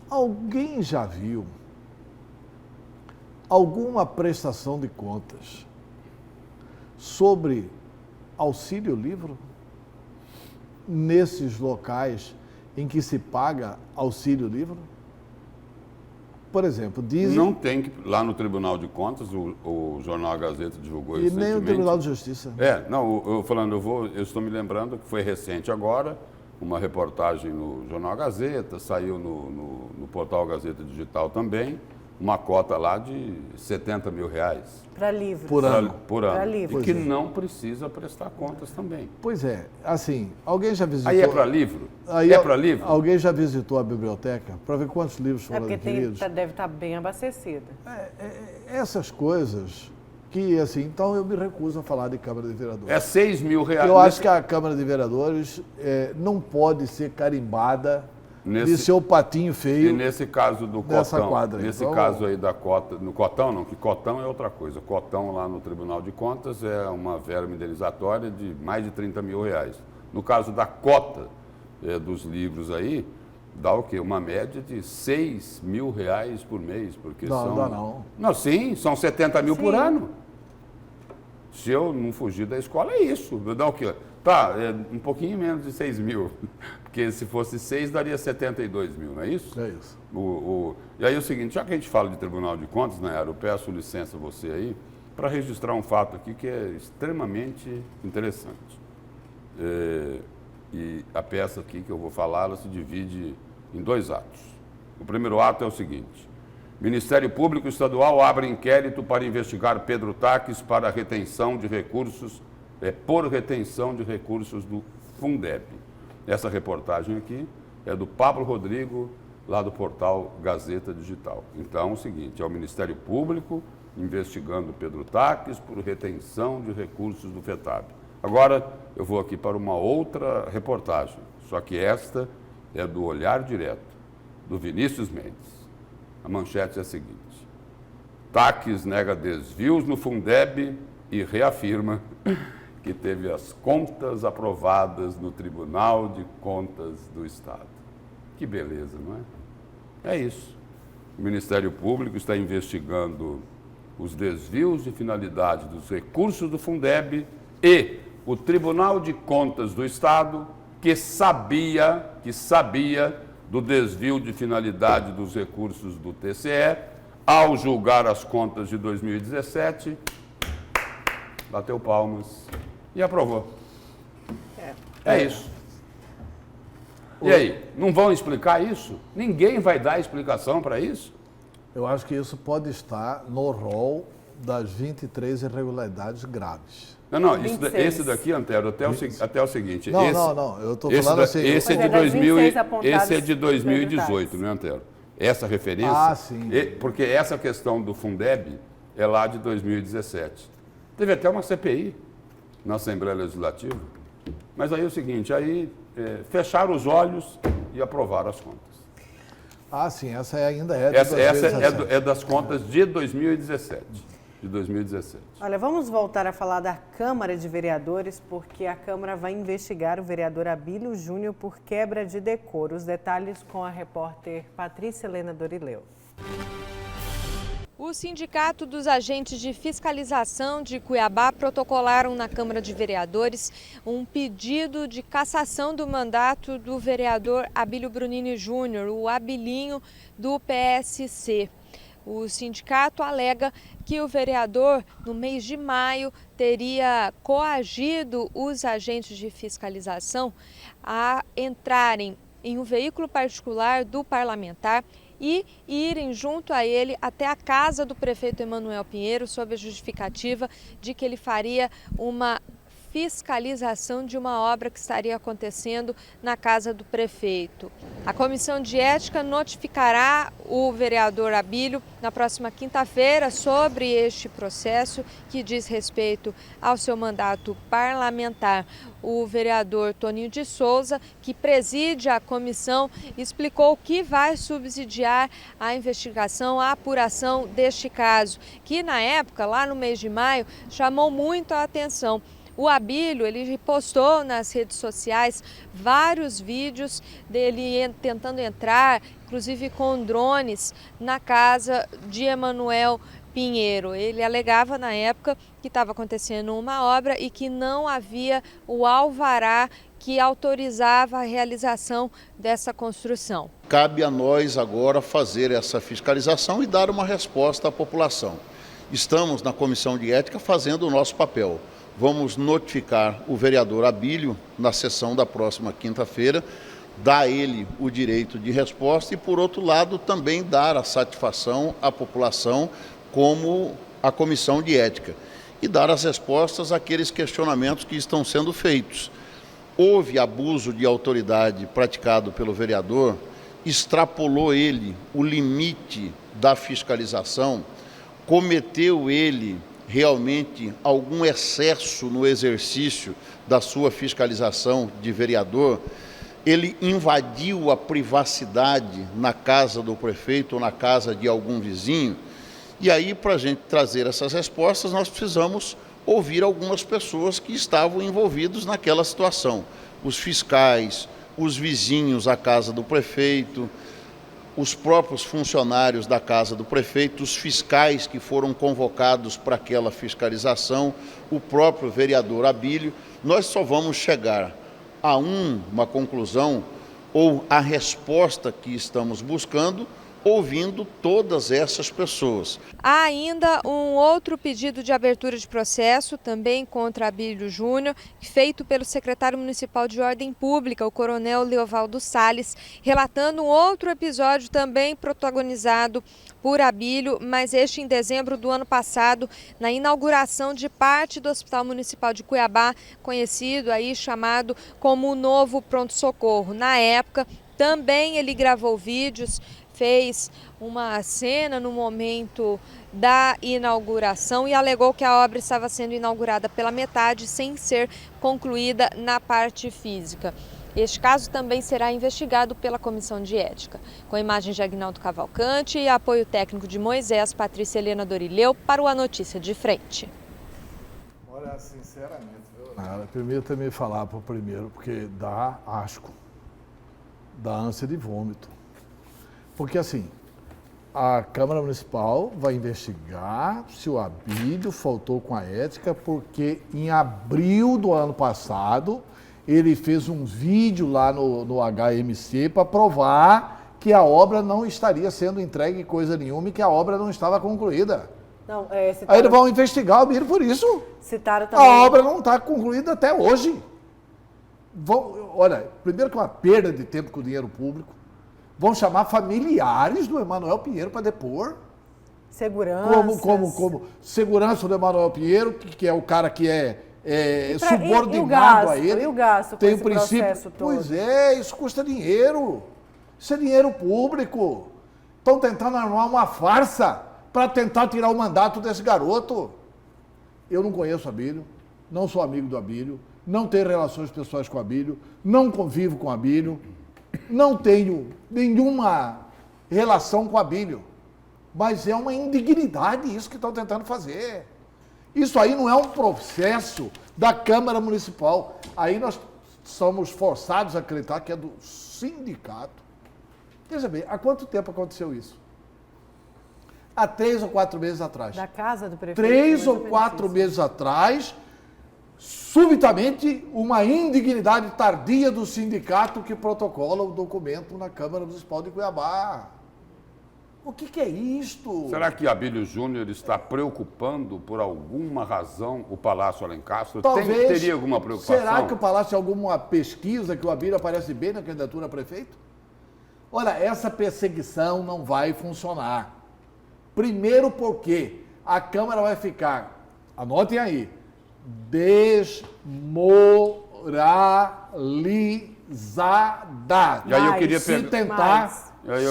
Alguém já viu alguma prestação de contas sobre auxílio livro nesses locais em que se paga auxílio livre? Por exemplo, dizem... Não tem que... Lá no Tribunal de Contas, o Jornal A Gazeta divulgou e recentemente. nem o Tribunal de Justiça. Eu estou me lembrando que foi recente agora, uma reportagem no Jornal A Gazeta, saiu no portal Gazeta Digital também, uma cota lá de 70 mil reais. Para livros. Por ano. Por ano. Para livros. E que não precisa prestar contas também. Pois é, assim, alguém já visitou... Aí é para livro? Aí É para livro? Alguém já visitou a biblioteca para ver quantos livros É foram porque adquiridos? deve estar bem abastecida. Essas coisas que, assim, então eu me recuso a falar de Câmara de Vereadores. É 6 mil reais. Eu acho que a Câmara de Vereadores não pode ser carimbada de seu patinho E feio. nesse caso do Nessa cotão, quadra aí. nesse Então, caso aí da cota, no cotão não, que cotão é outra coisa. Cotão lá no Tribunal de Contas é uma verba indenizatória de mais de 30 mil reais. No caso da cota dos livros aí, dá o quê? Uma média de 6 mil reais por mês, porque Não dá não. Não, sim, são 70 mil por Sim. ano. Se eu não fugir da escola, é isso. Dá o quê? Tá, um pouquinho menos de 6 mil. Porque se fosse 6, daria 72 mil, não é isso? É isso. E aí é o seguinte, já que a gente fala de Tribunal de Contas, Nayara, eu peço licença a você aí, para registrar um fato aqui que é extremamente interessante. E a peça aqui que eu vou falar, ela se divide em 2 atos. O primeiro ato é o seguinte: Ministério Público Estadual abre inquérito para investigar Pedro Taques para retenção de recursos, por retenção de recursos do Fundeb. Essa reportagem aqui é do Pablo Rodrigo, lá do portal Gazeta Digital. Então, é o seguinte, é o Ministério Público investigando Pedro Taques por retenção de recursos do FETAB. Agora, eu vou aqui para uma outra reportagem, só que esta é do Olhar Direto, do Vinícius Mendes. A manchete é a seguinte: Taques nega desvios no Fundeb e reafirma que teve as contas aprovadas no Tribunal de Contas do Estado. Que beleza, não é? É isso. O Ministério Público está investigando os desvios de finalidade dos recursos do Fundeb e o Tribunal de Contas do Estado, que sabia do desvio de finalidade dos recursos do TCE, ao julgar as contas de 2017, bateu palmas e aprovou. É isso. E aí, não vão explicar isso? Ninguém vai dar explicação para isso? Eu acho que isso pode estar no rol das 23 irregularidades graves. Não, esse daqui, Antero, até o seguinte. Não, eu estou falando assim... Esse é de 2018, né, Antero? Essa referência... Ah, sim. Porque essa questão do Fundeb é lá de 2017. Teve até uma CPI na Assembleia Legislativa. Mas aí é o seguinte, fecharam os olhos e aprovaram as contas. Ah, sim, essa ainda é de Essa 2017. é das contas de 2017. Olha, vamos voltar a falar da Câmara de Vereadores, porque a Câmara vai investigar o vereador Abílio Júnior por quebra de decoro. Os detalhes com a repórter Patrícia Helena Dorileu. O Sindicato dos Agentes de Fiscalização de Cuiabá protocolaram na Câmara de Vereadores um pedido de cassação do mandato do vereador Abílio Brunini Júnior, o Abilinho do PSC. O sindicato alega que o vereador, no mês de maio, teria coagido os agentes de fiscalização a entrarem em um veículo particular do parlamentar e irem junto a ele até a casa do prefeito Emanuel Pinheiro, sob a justificativa de que ele faria uma fiscalização de uma obra que estaria acontecendo na casa do prefeito. A Comissão de Ética notificará o vereador Abílio na próxima quinta-feira sobre este processo que diz respeito ao seu mandato parlamentar. O vereador Toninho de Souza, que preside a comissão, explicou que vai subsidiar a investigação, a apuração deste caso, que na época, lá no mês de maio, chamou muito a atenção. O Abílio, ele postou nas redes sociais vários vídeos dele tentando entrar, inclusive com drones, na casa de Emanuel Pinheiro. Ele alegava na época que estava acontecendo uma obra e que não havia o alvará que autorizava a realização dessa construção. Cabe a nós agora fazer essa fiscalização e dar uma resposta à população. Estamos na Comissão de Ética fazendo o nosso papel. Vamos notificar o vereador Abílio na sessão da próxima quinta-feira, dar a ele o direito de resposta e, por outro lado, também dar a satisfação à população como a Comissão de Ética e dar as respostas àqueles questionamentos que estão sendo feitos. Houve abuso de autoridade praticado pelo vereador, extrapolou ele o limite da fiscalização, cometeu ele realmente algum excesso no exercício da sua fiscalização de vereador, ele invadiu a privacidade na casa do prefeito ou na casa de algum vizinho, e aí, para a gente trazer essas respostas, nós precisamos ouvir algumas pessoas que estavam envolvidos naquela situação. Os fiscais, os vizinhos à casa do prefeito, os próprios funcionários da casa do prefeito, os fiscais que foram convocados para aquela fiscalização, o próprio vereador Abílio. Nós só vamos chegar a uma conclusão ou a resposta que estamos buscando ouvindo todas essas pessoas. Há ainda um outro pedido de abertura de processo, também contra Abílio Júnior, feito pelo secretário municipal de Ordem Pública, o coronel Leovaldo Salles, relatando um outro episódio também protagonizado por Abílio, mas este em dezembro do ano passado, na inauguração de parte do Hospital Municipal de Cuiabá, conhecido aí chamado como o Novo Pronto-Socorro. Na época, também ele gravou vídeos, fez uma cena no momento da inauguração e alegou que a obra estava sendo inaugurada pela metade sem ser concluída na parte física. Este caso também será investigado pela Comissão de Ética. Com imagens de Agnaldo Cavalcante e apoio técnico de Moisés, Patrícia Helena Dorileu para o A Notícia de Frente. Olha, sinceramente, permita me falar por primeiro, porque dá asco, dá ânsia de vômito. Porque assim, a Câmara Municipal vai investigar se o Abílio faltou com a ética, porque em abril do ano passado ele fez um vídeo lá no HMC para provar que a obra não estaria sendo entregue coisa nenhuma e que a obra não estava concluída. Não, Aí eles vão investigar o Abílio por isso. Citaram também. A obra não está concluída até hoje. Olha, primeiro que é uma perda de tempo com o dinheiro público. Vão chamar familiares do Emanuel Pinheiro para depor. Segurança. Como segurança do Emanuel Pinheiro, que é o cara que é subordinado a ele. E o gasto tem com o esse princípio. processo todo? Pois é, isso custa dinheiro. Isso é dinheiro público. Estão tentando armar uma farsa para tentar tirar o mandato desse garoto. Eu não conheço o Abílio, não sou amigo do Abílio, não tenho relações pessoais com o Abílio, não convivo com o Abílio, não tenho nenhuma relação com o Abílio. Mas é uma indignidade isso que estão tentando fazer. Isso aí não é um processo da Câmara Municipal. Aí nós somos forçados a acreditar que é do sindicato. Veja bem, há quanto tempo aconteceu isso? Há 3 ou 4 meses atrás. Da casa do prefeito. 3 ou 4 meses atrás, subitamente, uma indignidade tardia do sindicato que protocola o documento na Câmara Municipal de Cuiabá. O que é isto? Será que Abílio Júnior está preocupando, por alguma razão, o Palácio Alencastro? Talvez. Teria alguma preocupação? Será que o Palácio tem alguma pesquisa que o Abílio aparece bem na candidatura a prefeito? Olha, essa perseguição não vai funcionar. Primeiro porque a Câmara vai ficar, anotem aí, desmoralizada. E aí eu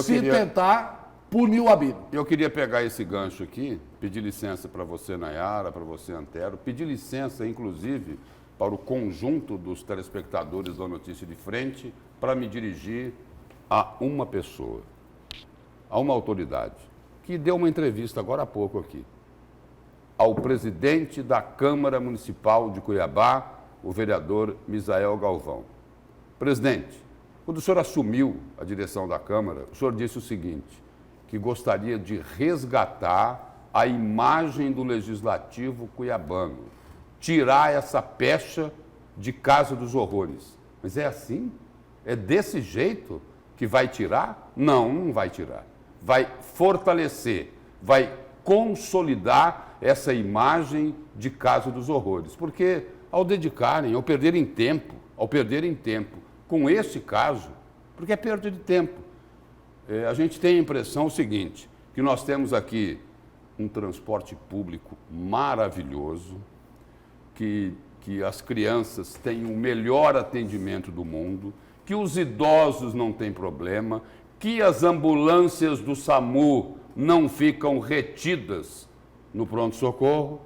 queria tentar punir o Abílio. Eu queria pegar esse gancho aqui, pedir licença para você, Nayara, para você, Antero, pedir licença, inclusive, para o conjunto dos telespectadores da Notícia de Frente, para me dirigir a uma pessoa, a uma autoridade, que deu uma entrevista agora há pouco aqui, ao presidente da Câmara Municipal de Cuiabá, o vereador Misael Galvão. Presidente, quando o senhor assumiu a direção da Câmara, o senhor disse o seguinte, que gostaria de resgatar a imagem do Legislativo cuiabano, tirar essa pecha de Casa dos Horrores. Mas é assim? É desse jeito que vai tirar? Não, não vai tirar. Vai fortalecer, vai consolidar essa imagem de Casa dos Horrores. Porque ao dedicarem, ao perderem tempo com esse caso, porque é perda de tempo, a gente tem a impressão o seguinte, que nós temos aqui um transporte público maravilhoso, que as crianças têm o melhor atendimento do mundo, que os idosos não têm problema, que as ambulâncias do SAMU não ficam retidas no pronto-socorro.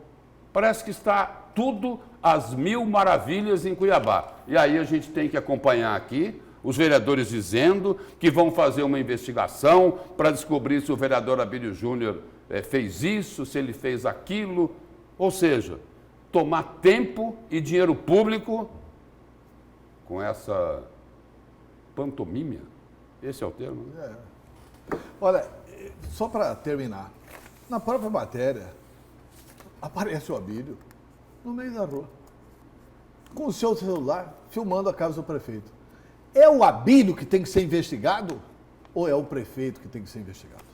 Parece que está tudo às mil maravilhas em Cuiabá. E aí a gente tem que acompanhar aqui os vereadores dizendo que vão fazer uma investigação para descobrir se o vereador Abílio Júnior fez isso, se ele fez aquilo. Ou seja, tomar tempo e dinheiro público com essa pantomímia. Esse é o termo? Né? Olha, só para terminar, na própria matéria aparece o Abílio no meio da rua, com o seu celular, filmando a casa do prefeito. É o Abílio que tem que ser investigado ou é o prefeito que tem que ser investigado?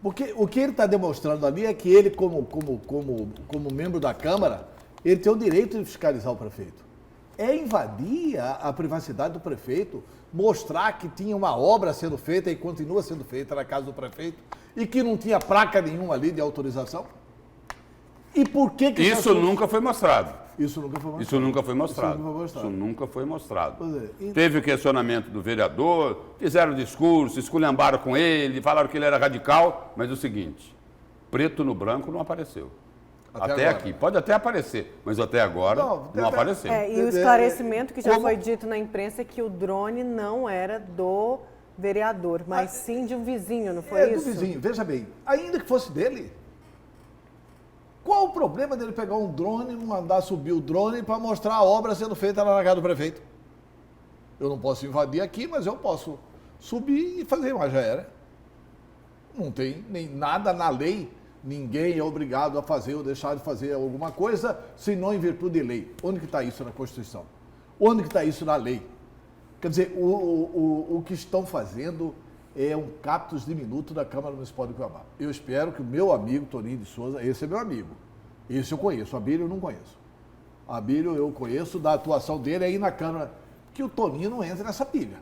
Porque o que ele está demonstrando ali é que ele, como membro da Câmara, ele tem o direito de fiscalizar o prefeito. É invadir a privacidade do prefeito, mostrar que tinha uma obra sendo feita e continua sendo feita na casa do prefeito e que não tinha placa nenhuma ali de autorização? E por que isso nunca foi mostrado? Isso nunca foi mostrado. Isso nunca foi mostrado. Isso nunca foi mostrado. Teve o questionamento do vereador, fizeram discurso, esculhambaram com ele, falaram que ele era radical, mas o seguinte, preto no branco não apareceu. Até aqui. Pode até aparecer, mas até agora não apareceu. E o esclarecimento que já foi dito na imprensa é que o drone não era do vereador, mas sim de um vizinho, não foi isso? É do vizinho. Veja bem, ainda que fosse dele, qual o problema dele pegar um drone, mandar subir o drone para mostrar a obra sendo feita lá na casa do prefeito? Eu não posso invadir aqui, mas eu posso subir e fazer uma já era. Não tem nem nada na lei, ninguém é obrigado a fazer ou deixar de fazer alguma coisa, senão em virtude de lei. Onde que está isso na Constituição? Onde que está isso na lei? Quer dizer, o que estão fazendo é um captus diminuto da Câmara Municipal de Cuiabá. Eu espero que o meu amigo Toninho de Souza, esse é meu amigo, esse eu conheço, o Abílio eu não conheço. O Abílio eu conheço da atuação dele aí na Câmara, que o Toninho não entre nessa pilha,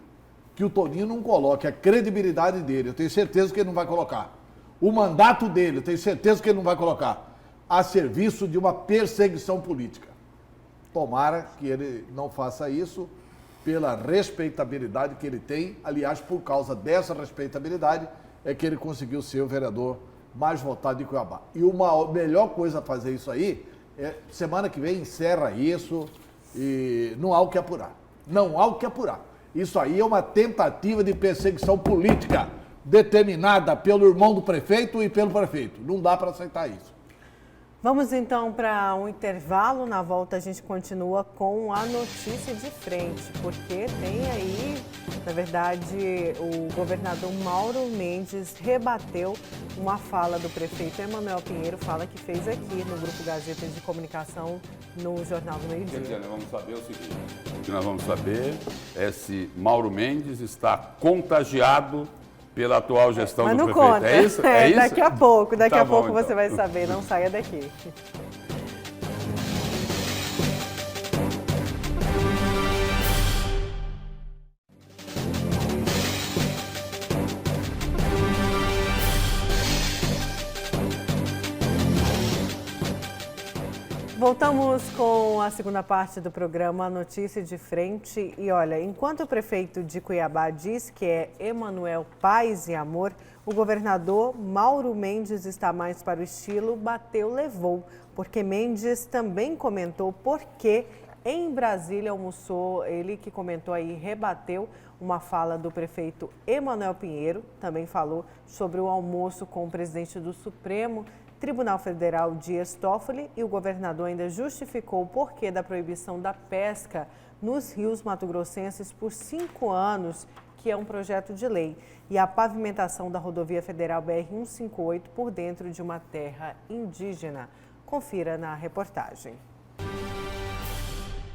que o Toninho não coloque a credibilidade dele, eu tenho certeza que ele não vai colocar. O mandato dele, eu tenho certeza que ele não vai colocar a serviço de uma perseguição política. Tomara que ele não faça isso pela respeitabilidade que ele tem. Aliás, por causa dessa respeitabilidade é que ele conseguiu ser o vereador mais votado de Cuiabá. E a melhor coisa a fazer isso aí é, semana que vem, encerra isso e não há o que apurar. Não há o que apurar. Isso aí é uma tentativa de perseguição política determinada pelo irmão do prefeito e pelo prefeito. Não dá para aceitar isso. Vamos então para um intervalo. Na volta a gente continua com a notícia de frente, porque tem aí, na verdade, o governador Mauro Mendes rebateu uma fala do prefeito Emanuel Pinheiro, fala que fez aqui no Grupo Gazeta de Comunicação no Jornal do Meio-Dia. Quer dizer, nós vamos saber o seguinte, o que nós vamos saber é se Mauro Mendes está contagiado pela atual gestão Mas do não prefeito. conta. É isso? É isso? Daqui a pouco Tá bom, você então. vai saber, não saia daqui. Voltamos com a segunda parte do programa Notícia de Frente. E olha, enquanto o prefeito de Cuiabá diz que é Emanuel Paz e Amor, o governador Mauro Mendes está mais para o estilo bateu, levou, porque Mendes também comentou por que em Brasília almoçou, ele que comentou aí, rebateu uma fala do prefeito Emanuel Pinheiro, também falou sobre o almoço com o presidente do Supremo Tribunal Federal, Dias Toffoli, e o governador ainda justificou o porquê da proibição da pesca nos rios mato-grossenses por 5 anos, que é um projeto de lei, e a pavimentação da rodovia federal BR-158 por dentro de uma terra indígena. Confira na reportagem.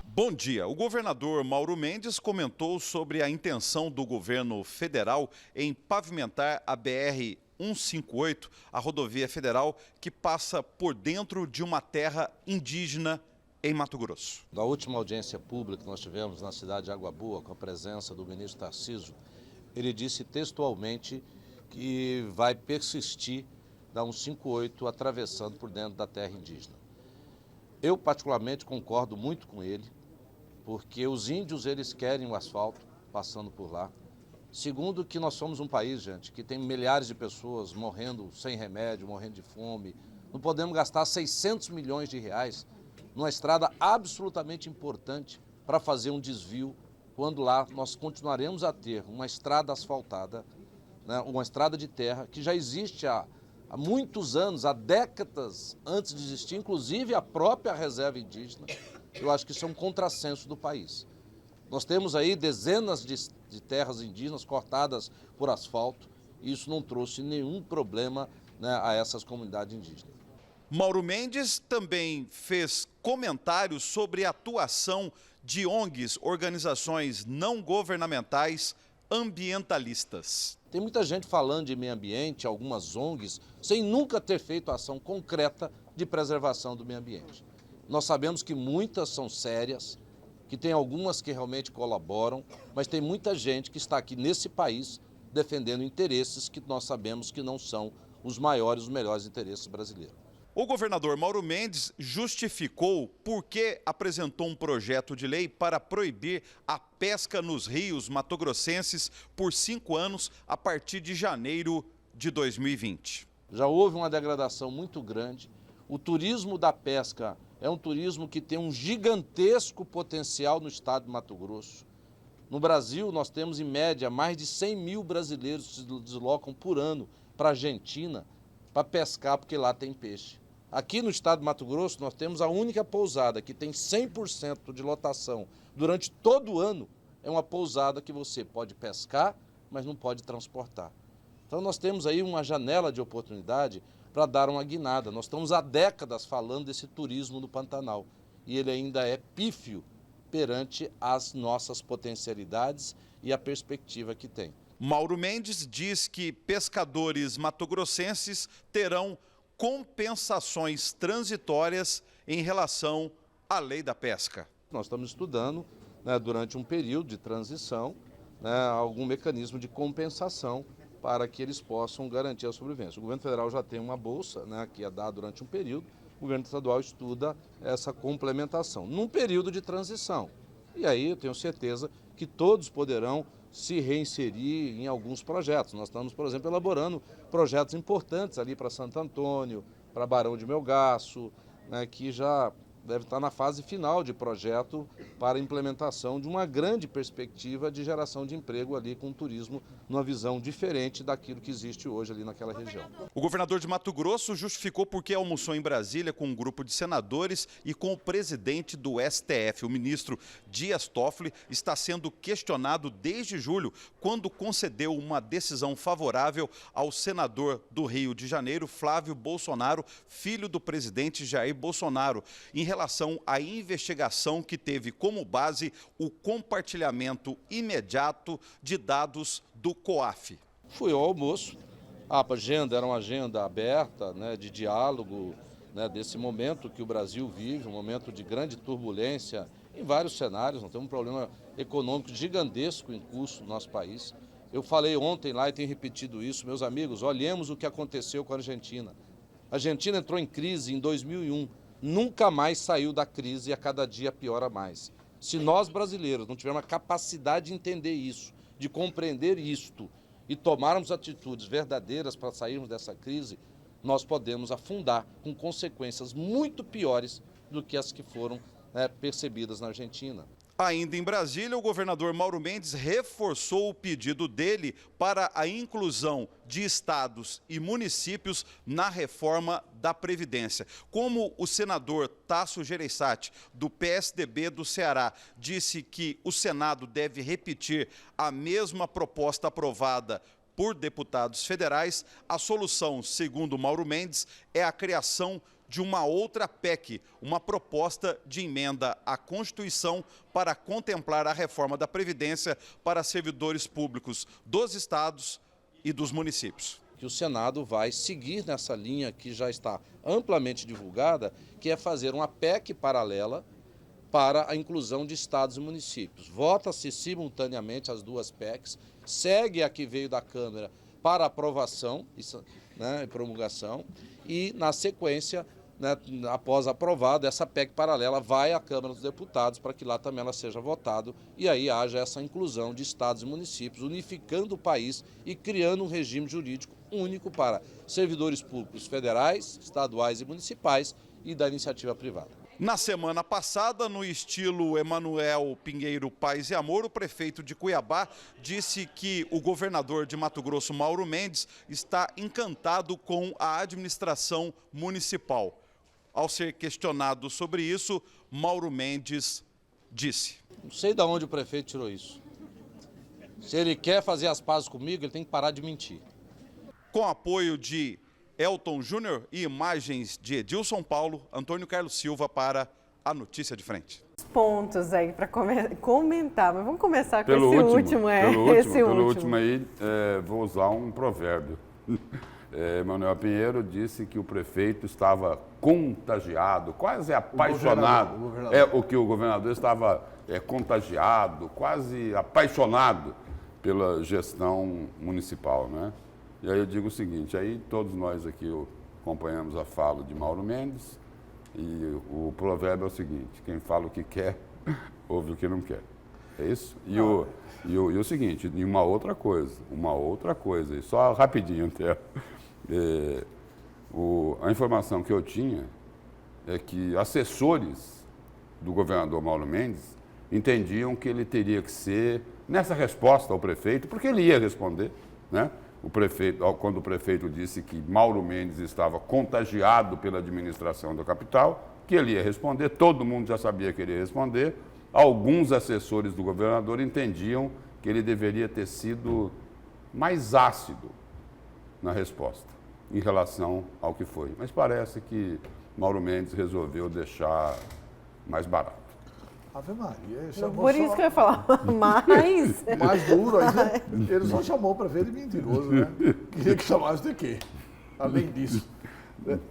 Bom dia. O governador Mauro Mendes comentou sobre a intenção do governo federal em pavimentar a BR-158, a rodovia federal que passa por dentro de uma terra indígena em Mato Grosso. Na última audiência pública que nós tivemos na cidade de Água Boa, com a presença do ministro Tarcísio, ele disse textualmente que vai persistir da 158 atravessando por dentro da terra indígena. Eu particularmente concordo muito com ele, porque os índios eles querem o asfalto passando por lá. Segundo, que nós somos um país, gente, que tem milhares de pessoas morrendo sem remédio, morrendo de fome. Não podemos gastar 600 milhões de reais numa estrada absolutamente importante para fazer um desvio, quando lá nós continuaremos a ter uma estrada asfaltada, né, uma estrada de terra, que já existe há muitos anos, há décadas antes de existir, inclusive a própria reserva indígena. Eu acho que isso é um contrassenso do país. Nós temos aí dezenas de terras indígenas cortadas por asfalto e isso não trouxe nenhum problema, né, a essas comunidades indígenas. Mauro Mendes também fez comentários sobre a atuação de ONGs, organizações não governamentais ambientalistas. Tem muita gente falando de meio ambiente, algumas ONGs, sem nunca ter feito ação concreta de preservação do meio ambiente. Nós sabemos que muitas são sérias, que tem algumas que realmente colaboram, mas tem muita gente que está aqui nesse país defendendo interesses que nós sabemos que não são os maiores, os melhores interesses brasileiros. O governador Mauro Mendes justificou por que apresentou um projeto de lei para proibir a pesca nos rios mato-grossenses por 5 anos a partir de janeiro de 2020. Já houve uma degradação muito grande. O turismo da pesca é um turismo que tem um gigantesco potencial no estado de Mato Grosso. No Brasil, nós temos em média mais de 100 mil brasileiros que se deslocam por ano para a Argentina para pescar, porque lá tem peixe. Aqui no estado de Mato Grosso, nós temos a única pousada que tem 100% de lotação durante todo o ano. É uma pousada que você pode pescar, mas não pode transportar. Então nós temos aí uma janela de oportunidade para dar uma guinada. Nós estamos há décadas falando desse turismo do Pantanal e ele ainda é pífio perante as nossas potencialidades e a perspectiva que tem. Mauro Mendes diz que pescadores matogrossenses terão compensações transitórias em relação à lei da pesca. Nós estamos estudando, né, durante um período de transição, né, algum mecanismo de compensação para que eles possam garantir a sobrevivência. O governo federal já tem uma bolsa, né, que é dada durante um período, o governo estadual estuda essa complementação, num período de transição. E aí eu tenho certeza que todos poderão se reinserir em alguns projetos. Nós estamos, por exemplo, elaborando projetos importantes ali para Santo Antônio, para Barão de Melgaço, né, que já deve estar na fase final de projeto para a implementação de uma grande perspectiva de geração de emprego ali com o turismo numa visão diferente daquilo que existe hoje ali naquela região. O governador de Mato Grosso justificou porque almoçou em Brasília com um grupo de senadores e com o presidente do STF. O ministro Dias Toffoli está sendo questionado desde julho, quando concedeu uma decisão favorável ao senador do Rio de Janeiro, Flávio Bolsonaro, filho do presidente Jair Bolsonaro, em relação à investigação que teve como base o compartilhamento imediato de dados do COAF. Fui ao almoço, a agenda era uma agenda aberta, né, de diálogo, né, desse momento que o Brasil vive, um momento de grande turbulência em vários cenários. Nós temos um problema econômico gigantesco em curso no nosso país. Eu falei ontem lá e tenho repetido isso, meus amigos, olhemos o que aconteceu com a Argentina. A Argentina entrou em crise em 2001. Nunca mais saiu da crise e a cada dia piora mais. Se nós brasileiros não tivermos a capacidade de entender isso, de compreender isto e tomarmos atitudes verdadeiras para sairmos dessa crise, nós podemos afundar com consequências muito piores do que as que foram percebidas na Argentina. Ainda em Brasília, o governador Mauro Mendes reforçou o pedido dele para a inclusão de estados e municípios na reforma da Previdência. Como o senador Tasso Gereissati, do PSDB do Ceará, disse que o Senado deve repetir a mesma proposta aprovada por deputados federais, a solução, segundo Mauro Mendes, é a criação de uma outra PEC, uma proposta de emenda à Constituição para contemplar a reforma da Previdência para servidores públicos dos estados e dos municípios. Que o Senado vai seguir nessa linha que já está amplamente divulgada, que é fazer uma PEC paralela para a inclusão de estados e municípios. Vota-se simultaneamente as duas PECs, segue a que veio da Câmara para aprovação, né, e promulgação, e na sequência, né, após aprovada, essa PEC paralela vai à Câmara dos Deputados para que lá também ela seja votada e aí haja essa inclusão de estados e municípios, unificando o país e criando um regime jurídico único para servidores públicos federais, estaduais e municipais e da iniciativa privada. Na semana passada, no estilo Emanuel Pinheiro Paz e Amor, o prefeito de Cuiabá disse que o governador de Mato Grosso, Mauro Mendes, está encantado com a administração municipal. Ao ser questionado sobre isso, Mauro Mendes disse: não sei de onde o prefeito tirou isso. Se ele quer fazer as pazes comigo, ele tem que parar de mentir. Com apoio de Elton Júnior e imagens de Edilson Paulo, Antônio Carlos Silva para a Notícia de Frente. Pontos aí para comentar, mas vamos começar com esse último. Pelo último aí, vou usar um provérbio. Emanuel Pinheiro disse que o prefeito estava contagiado, quase apaixonado. O que o governador estava contagiado, quase apaixonado pela gestão municipal, né? E aí eu digo o seguinte, aí todos nós aqui acompanhamos a fala de Mauro Mendes e o provérbio é o seguinte, quem fala o que quer, ouve o que não quer. É isso? E o seguinte, e uma outra coisa, e só rapidinho até, a informação que eu tinha é que assessores do governador Mauro Mendes entendiam que ele teria que ser, nessa resposta ao prefeito, porque ele ia responder, né? Quando o prefeito disse que Mauro Mendes estava contagiado pela administração da capital, que ele ia responder, todo mundo já sabia que ele ia responder. Alguns assessores do governador entendiam que ele deveria ter sido mais ácido na resposta em relação ao que foi. Mas parece que Mauro Mendes resolveu deixar mais barato. Ave Maria, Por isso que eu ia falar, mas... mais duro ainda. Ele só chamou para ver de mentiroso, né? Queria que chamasse de quê? Além disso.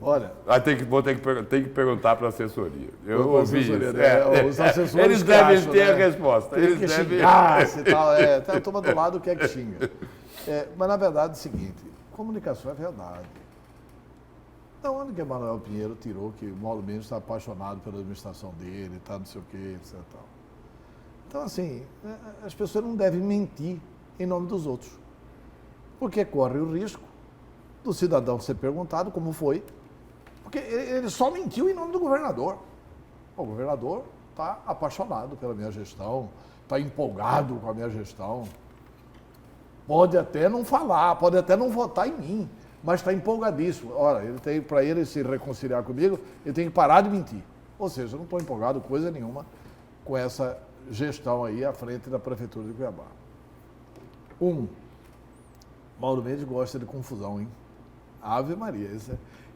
Olha... Tem que perguntar para a assessoria. Eu ouvi assessoria, isso. né? Os assessores eles devem acham, ter né? a resposta. Tem Eles que devem... xingar, e tal. A turma do lado quer que xinga. Mas, na verdade, é o seguinte, comunicação é verdade. Da onde que Emanuel Pinheiro tirou que o Mauro Mendes está apaixonado pela administração dele, tá não sei o quê, etc. Tal. Então, assim, as pessoas não devem mentir em nome dos outros. Porque corre o risco do cidadão ser perguntado como foi. Porque ele só mentiu em nome do governador. O governador está apaixonado pela minha gestão, está empolgado com a minha gestão. Pode até não falar, pode até não votar em mim, mas está empolgadíssimo. Ora, para ele se reconciliar comigo, ele tem que parar de mentir. Ou seja, eu não estou empolgado coisa nenhuma com essa gestão aí à frente da Prefeitura de Cuiabá. Mauro Mendes gosta de confusão, hein? Ave Maria,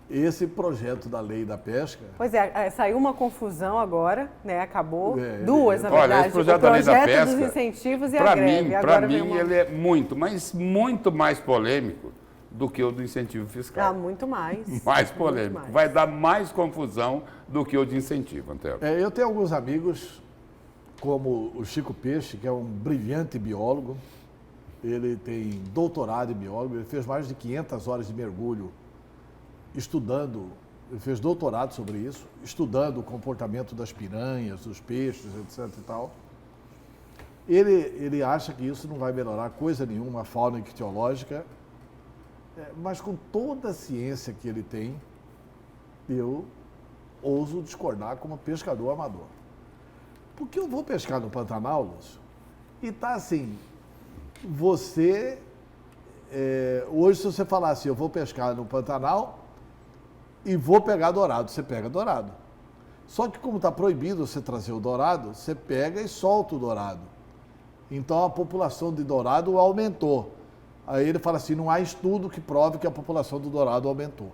esse projeto da lei da pesca... Pois é, saiu uma confusão agora, né? Acabou. Duas, na Olha, verdade. esse projeto da lei da pesca, dos incentivos e a greve. Para mim, ele é muito mais polêmico do que o do incentivo fiscal. Muito mais. Mais polêmico. Muito mais. Vai dar mais confusão do que o de incentivo, Antero. Eu tenho alguns amigos, como o Chico Peixe, que é um brilhante biólogo. Ele tem doutorado em biólogo, ele fez mais de 500 horas de mergulho estudando, ele fez doutorado sobre isso, estudando o comportamento das piranhas, dos peixes, etc. e tal. Ele acha que isso não vai melhorar coisa nenhuma, a fauna ictiológica, mas com toda a ciência que ele tem, eu ouso discordar como pescador amador. Porque eu vou pescar no Pantanal, Lúcio, e tá assim, hoje se você falar assim, eu vou pescar no Pantanal e vou pegar dourado, você pega dourado. Só que como está proibido você trazer o dourado, você pega e solta o dourado. Então a população de dourado aumentou. Aí ele fala assim, não há estudo que prove que a população do dourado aumentou.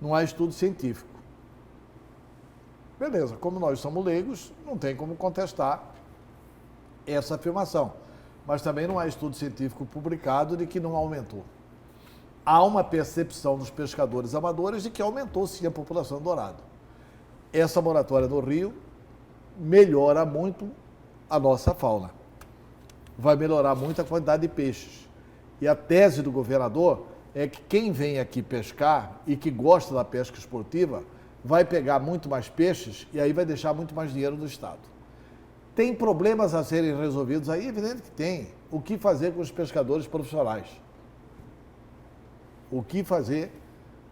Não há estudo científico. Beleza, como nós somos leigos, não tem como contestar essa afirmação. Mas também não há estudo científico publicado de que não aumentou. Há uma percepção dos pescadores amadores de que aumentou sim a população do dourado. Essa moratória no Rio melhora muito a nossa fauna. Vai melhorar muito a quantidade de peixes. E a tese do governador é que quem vem aqui pescar e que gosta da pesca esportiva vai pegar muito mais peixes e aí vai deixar muito mais dinheiro do Estado. Tem problemas a serem resolvidos aí? Evidente que tem. O que fazer com os pescadores profissionais? O que fazer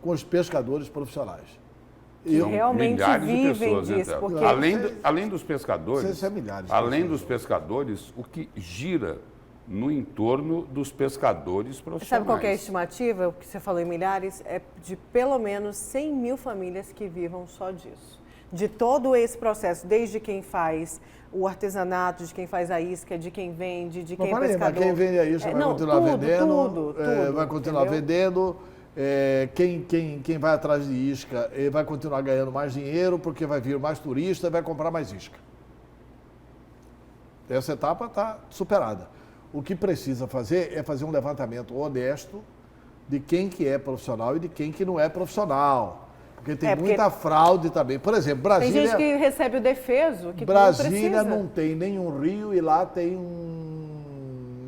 com os pescadores profissionais? Que realmente vivem disso. Né, porque... além dos pescadores, além dos pescadores, o que gira no entorno dos pescadores profissionais. Sabe qual que é a estimativa? O que você falou em milhares é de pelo menos 100 mil famílias que vivam só disso. De todo esse processo, desde quem faz o artesanato, de quem faz a isca, de quem vende, de quem é pescador. Mas quem vende a isca vai continuar vendendo, tudo, vai continuar vendendo. Quem vai atrás de isca vai continuar ganhando mais dinheiro porque vai vir mais turista e vai comprar mais isca. Essa etapa está superada. O que precisa fazer é fazer um levantamento honesto de quem que é profissional e de quem que não é profissional. Porque tem muita fraude também. Por exemplo, Brasília... Tem gente que recebe o defeso, que Brasília não tem nenhum rio e lá tem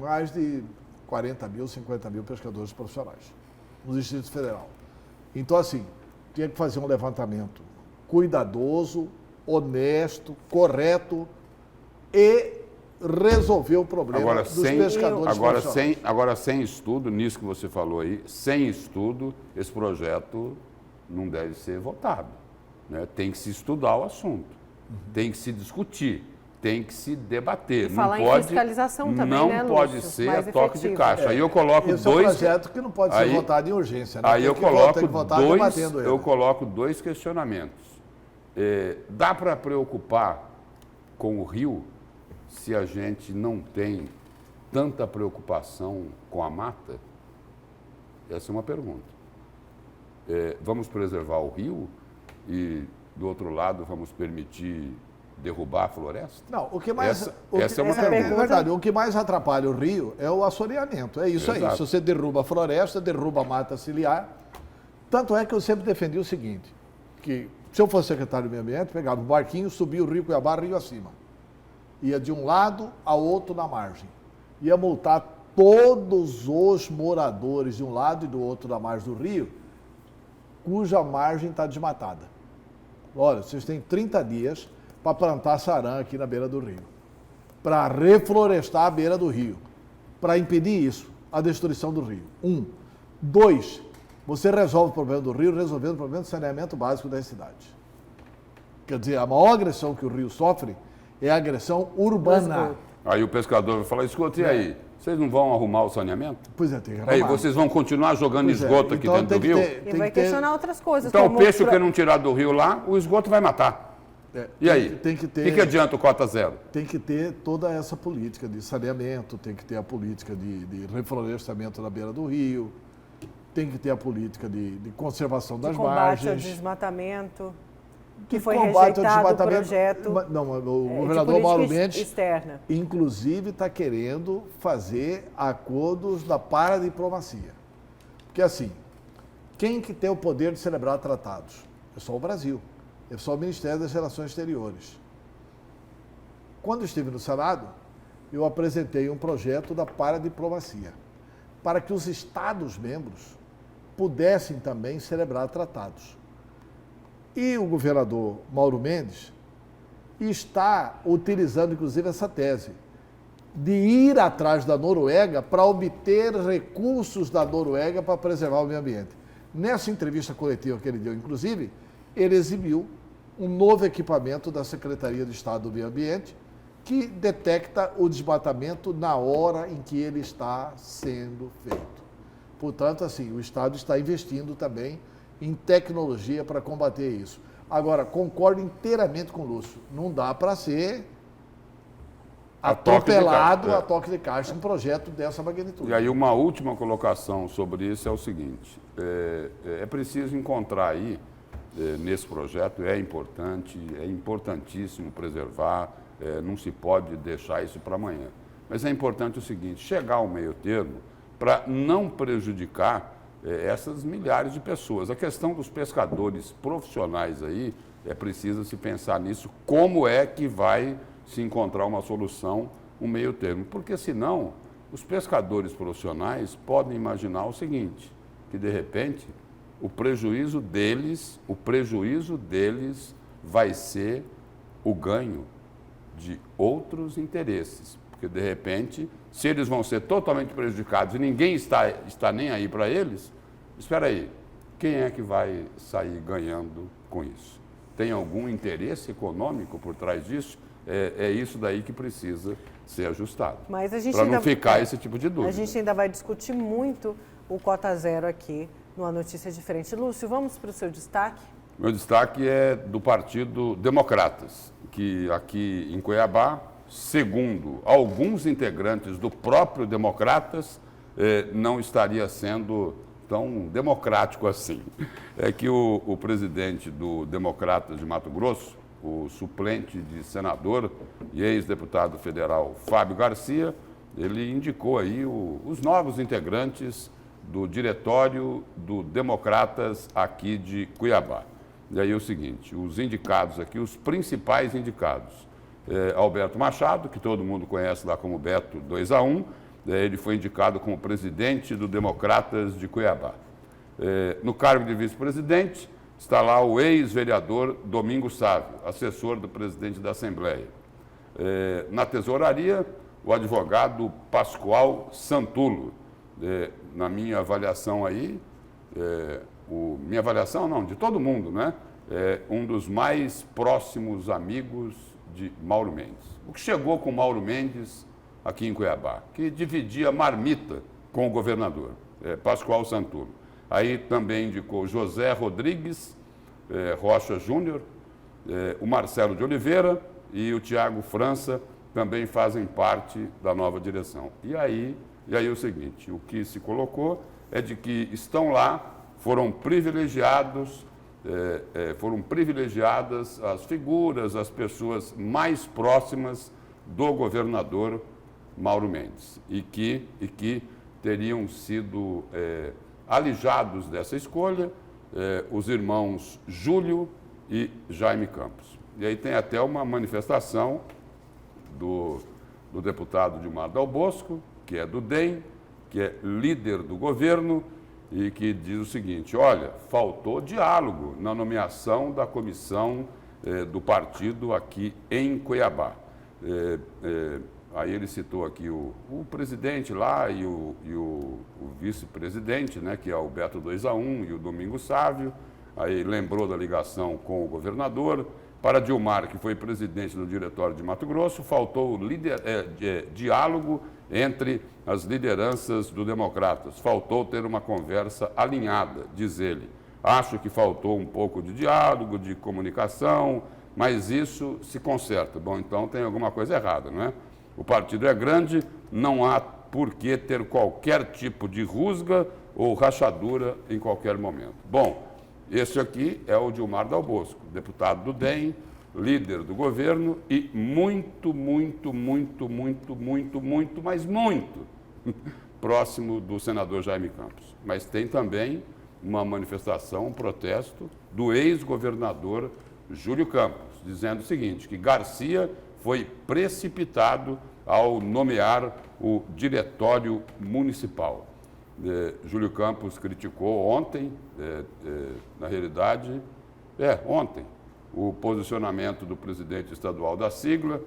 mais de 40 mil, 50 mil pescadores profissionais no Distrito Federal. Então, assim, tinha que fazer um levantamento cuidadoso, honesto, correto e resolver o problema dos pescadores profissionais. Agora, sem estudo, nisso que você falou aí, sem estudo, esse projeto não deve ser votado. Né? Tem que se estudar o assunto, tem que se discutir, tem que se debater. E falar em fiscalização também, não né, pode Lúcio? ser mais a toque de caixa. Aí eu coloco esse dois... é um projeto que não pode ser votado em urgência. Né? Aí eu coloco dois questionamentos. Dá para preocupar com o rio se a gente não tem tanta preocupação com a mata? Essa é uma pergunta. Vamos preservar o rio e, do outro lado, vamos permitir derrubar a floresta? Não, o que mais... Essa é uma É pergunta. verdade, o que mais atrapalha o rio é o assoreamento. É isso aí. Exato. Se você derruba a floresta, derruba a mata ciliar. Tanto é que eu sempre defendi o seguinte, que se eu fosse secretário do Meio Ambiente, pegava um barquinho, subia o rio Cuiabá, rio acima. Ia de um lado ao outro na margem. Ia multar todos os moradores de um lado e do outro da margem do rio, cuja margem está desmatada. Olha, vocês têm 30 dias para plantar sarã aqui na beira do rio, para reflorestar a beira do rio, para impedir isso, a destruição do rio. 1. 2. Você resolve o problema do rio resolvendo o problema do saneamento básico das cidades. Quer dizer, a maior agressão que o rio sofre é a agressão urbana. Aí o pescador vai falar, escuta, e aí? Vocês não vão arrumar o saneamento? Pois é, tem que Aí arrumar. vocês vão continuar jogando Pois é, esgoto aqui então dentro do tem que rio? ter- E tem vai que ter- questionar outras coisas. Então o como peixe que não tirar do rio lá, o esgoto vai matar. E aí? Tem que O ter... que adianta o cota zero? Tem que ter toda essa política de saneamento, tem que ter a política de reflorestamento na beira do rio, tem que ter a política de conservação das de combate ao margens. desmatamento, que foi combate ao rejeitado o desmatamento. projeto Não, o de governador Mauro política Mendes, externa. inclusive, está querendo fazer acordos da paradiplomacia. Porque, assim, quem que tem o poder de celebrar tratados? É só o Brasil. É só o Ministério das Relações Exteriores. Quando eu estive no Senado, eu apresentei um projeto da paradiplomacia, para que os Estados-membros pudessem também celebrar tratados. E o governador Mauro Mendes está utilizando, inclusive, essa tese de ir atrás da Noruega para obter recursos da Noruega para preservar o meio ambiente. Nessa entrevista coletiva que ele deu, inclusive, ele exibiu um novo equipamento da Secretaria de Estado do Meio Ambiente que detecta o desmatamento na hora em que ele está sendo feito. Portanto, assim, o Estado está investindo também em tecnologia para combater isso. Agora, concordo inteiramente com o Lúcio, não dá para ser atropelado a toque de caixa um projeto dessa magnitude. E aí uma última colocação sobre isso é o seguinte, é preciso encontrar aí, nesse projeto, é importantíssimo preservar, não se pode deixar isso para amanhã. Mas é importante o seguinte, chegar ao meio termo para não prejudicar essas milhares de pessoas. A questão dos pescadores profissionais aí, é preciso se pensar nisso, como é que vai se encontrar uma solução, um meio termo. Porque senão, os pescadores profissionais podem imaginar o seguinte, que de repente o prejuízo deles vai ser o ganho de outros interesses. Porque de repente, se eles vão ser totalmente prejudicados e ninguém está nem aí para eles, espera aí, quem é que vai sair ganhando com isso? Tem algum interesse econômico por trás disso? É isso daí que precisa ser ajustado. Para não ficar esse tipo de dúvida. A gente ainda vai discutir muito o cota zero aqui numa notícia diferente. Lúcio, vamos para o seu destaque? Meu destaque é do Partido Democratas, que aqui em Cuiabá, segundo alguns integrantes do próprio Democratas, não estaria sendo tão democrático assim. É que o presidente do Democratas de Mato Grosso, o suplente de senador e ex-deputado federal Fábio Garcia, ele indicou aí os novos integrantes do diretório do Democratas aqui de Cuiabá. E aí é o seguinte, os indicados aqui, os principais indicados, Alberto Machado, que todo mundo conhece lá como Beto 2-1, ele foi indicado como presidente do Democratas de Cuiabá. No cargo de vice-presidente está lá o ex-vereador Domingos Sávio, assessor do presidente da Assembleia. Na tesouraria, o advogado Pascoal Santulo. Na minha avaliação aí, minha avaliação não, de todo mundo, né? Um dos mais próximos amigos de Mauro Mendes. O que chegou com Mauro Mendes aqui em Cuiabá, que dividia marmita com o governador, Pascoal Santulo. Aí também indicou José Rodrigues Rocha Júnior, o Marcelo de Oliveira e o Tiago França também fazem parte da nova direção. E aí é o seguinte, o que se colocou é de que estão lá, foram privilegiadas as figuras, as pessoas mais próximas do governador Mauro Mendes e que teriam sido alijados dessa escolha os irmãos Júlio e Jaime Campos. E aí tem até uma manifestação do deputado Dilmar Dal Bosco, que é do DEM, que é líder do governo, e que diz o seguinte: olha, faltou diálogo na nomeação da comissão do partido aqui em Cuiabá. Aí ele citou aqui o presidente lá e o vice-presidente, né, que é o Beto 2-1 e o Domingos Sávio. Aí lembrou da ligação com o governador. Para Dilmar, que foi presidente do Diretório de Mato Grosso, faltou diálogo entre as lideranças do Democratas. Faltou ter uma conversa alinhada, diz ele. Acho que faltou um pouco de diálogo, de comunicação, mas isso se conserta. Bom, então tem alguma coisa errada, não é? O partido é grande, não há por que ter qualquer tipo de rusga ou rachadura em qualquer momento. Bom, esse aqui é o Dilmar Dal Bosco, deputado do DEM, líder do governo e muito, mas muito próximo do senador Jaime Campos. Mas tem também uma manifestação, um protesto do ex-governador Júlio Campos, dizendo o seguinte, que Garcia foi precipitado ao nomear o diretório municipal. Júlio Campos criticou ontem, na realidade, ontem, o posicionamento do presidente estadual da sigla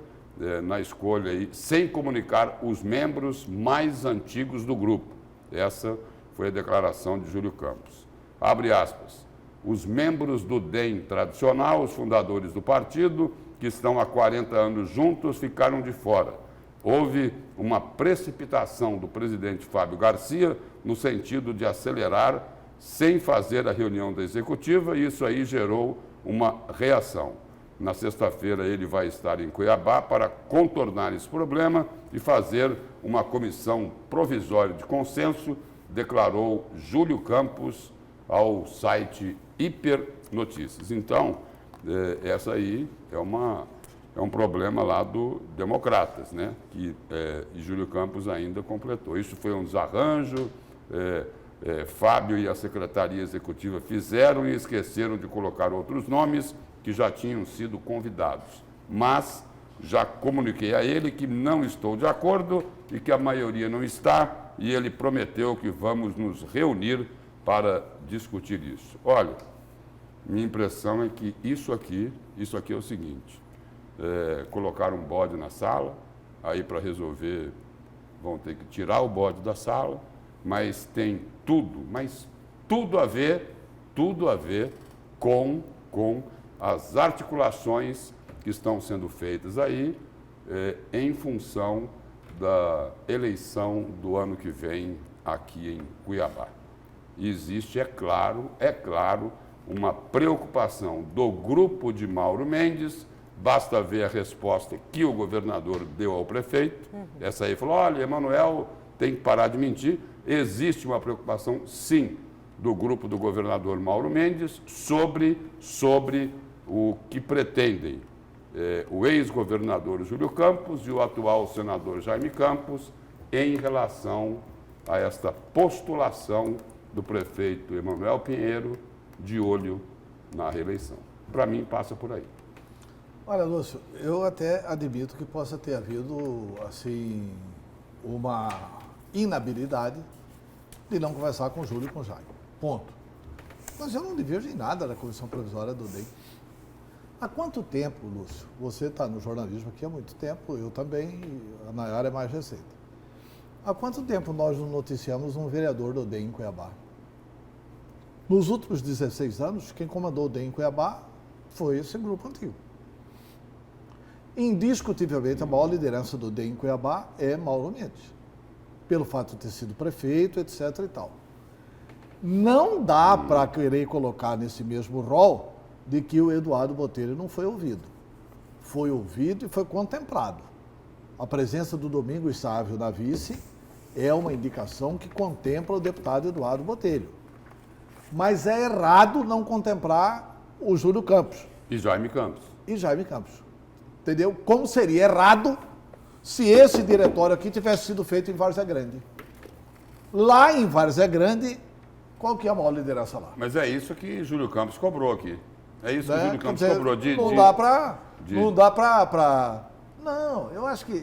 na escolha, aí, sem comunicar os membros mais antigos do grupo. Essa foi a declaração de Júlio Campos. Abre aspas. Os membros do DEM tradicional, os fundadores do partido, que estão há 40 anos juntos, ficaram de fora. Houve uma precipitação do presidente Fábio Garcia no sentido de acelerar sem fazer a reunião da executiva e isso aí gerou uma reação. Na sexta-feira ele vai estar em Cuiabá para contornar esse problema e fazer uma comissão provisória de consenso, declarou Júlio Campos ao site Hiper Notícias. Então, essa aí é um problema lá do Democratas, né? E Júlio Campos ainda completou. Isso foi um desarranjo, Fábio e a Secretaria Executiva fizeram e esqueceram de colocar outros nomes que já tinham sido convidados. Mas já comuniquei a ele que não estou de acordo e que a maioria não está, e ele prometeu que vamos nos reunir para discutir isso. Olha, minha impressão é que isso aqui é o seguinte, colocar um bode na sala, aí para resolver vão ter que tirar o bode da sala, mas tem tudo a ver com as articulações que estão sendo feitas aí em função da eleição do ano que vem aqui em Cuiabá. E existe, é claro, uma preocupação do grupo de Mauro Mendes, basta ver a resposta que o governador deu ao prefeito. Essa aí falou, olha, Emanuel tem que parar de mentir. Existe uma preocupação, sim, do grupo do governador Mauro Mendes sobre o que pretendem o ex-governador Júlio Campos e o atual senador Jaime Campos em relação a esta postulação do prefeito Emanuel Pinheiro de olho na reeleição. Para mim, passa por aí. Olha, Lúcio, eu até admito que possa ter havido, assim, uma inabilidade de não conversar com o Júlio e com o Jaime. Ponto. Mas eu não diverjo em nada da Comissão Provisória do DEM. Há quanto tempo, Lúcio? Você está no jornalismo aqui há muito tempo, eu também, a Nayara é mais recente. Há quanto tempo nós não noticiamos um vereador do DEM em Cuiabá? Nos últimos 16 anos, quem comandou o DEM em Cuiabá foi esse grupo antigo. Indiscutivelmente, a maior liderança do DEM em Cuiabá é Mauro Mendes, pelo fato de ter sido prefeito, etc. e tal. Não dá para querer colocar nesse mesmo rol de que o Eduardo Botelho não foi ouvido. Foi ouvido e foi contemplado. A presença do Domingos Sávio na vice É uma indicação que contempla o deputado Eduardo Botelho. Mas é errado não contemplar o Júlio Campos. E Jaime Campos. Entendeu? Como seria errado se esse diretório aqui tivesse sido feito em Várzea Grande. Lá em Várzea Grande, qual que é a maior liderança lá? Mas é isso que Júlio Campos cobrou aqui. É isso que Né? Júlio Campos Quer dizer, cobrou. Não dá pra... Não, eu acho que...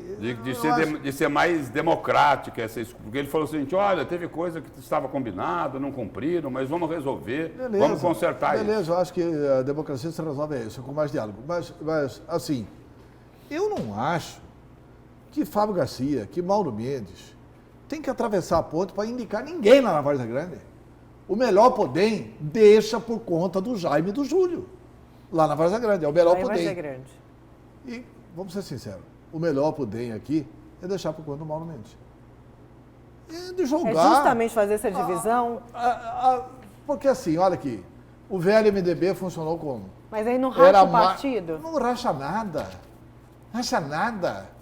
De ser mais democrática, porque ele falou o seguinte, olha, teve coisa que estava combinado, não cumpriram, mas vamos resolver, vamos consertar isso. Beleza, eu acho que a democracia se resolve isso, com mais diálogo. Mas, assim, eu não acho que Fábio Garcia, que Mauro Mendes, tem que atravessar a ponte para indicar ninguém lá na Várzea Grande. O melhor Podem deixa por conta do Jaime e do Júlio, lá na Várzea Grande, é o melhor Podem. Várzea Grande. E, vamos ser sinceros, o melhor Podem aqui é deixar por conta do Mauro Mendes. É de jogar. É justamente fazer essa divisão? Porque assim, olha aqui, o velho MDB funcionou como? Mas aí não racha o partido? Não racha nada. Racha nada.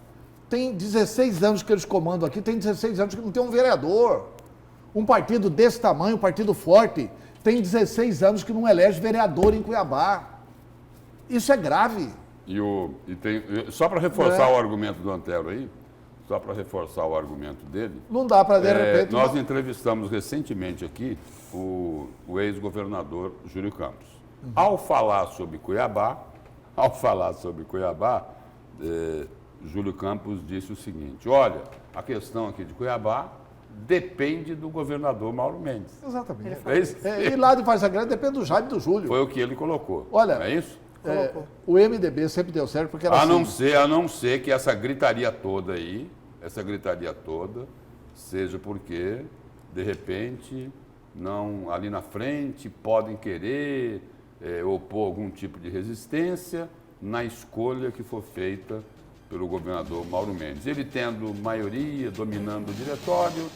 Tem 16 anos que eles comandam aqui, tem 16 anos que não tem um vereador. Um partido desse tamanho, um partido forte, tem 16 anos que não elege vereador em Cuiabá. Isso é grave. Só para reforçar o argumento do Antero aí, só para reforçar o argumento dele. Não dá para, de repente... Nós entrevistamos recentemente aqui o ex-governador Júlio Campos. Ao falar sobre Cuiabá, Júlio Campos disse o seguinte, olha, a questão aqui de Cuiabá depende do governador Mauro Mendes. Exatamente. E lá de Várzea Grande depende do Jaime e do Júlio. Foi o que ele colocou. Olha, não é isso? O MDB sempre deu certo porque era a não ser que essa gritaria toda aí, seja porque, de repente, não ali na frente podem querer opor algum tipo de resistência na escolha que for feita pelo governador Mauro Mendes. Ele tendo maioria, dominando o diretório,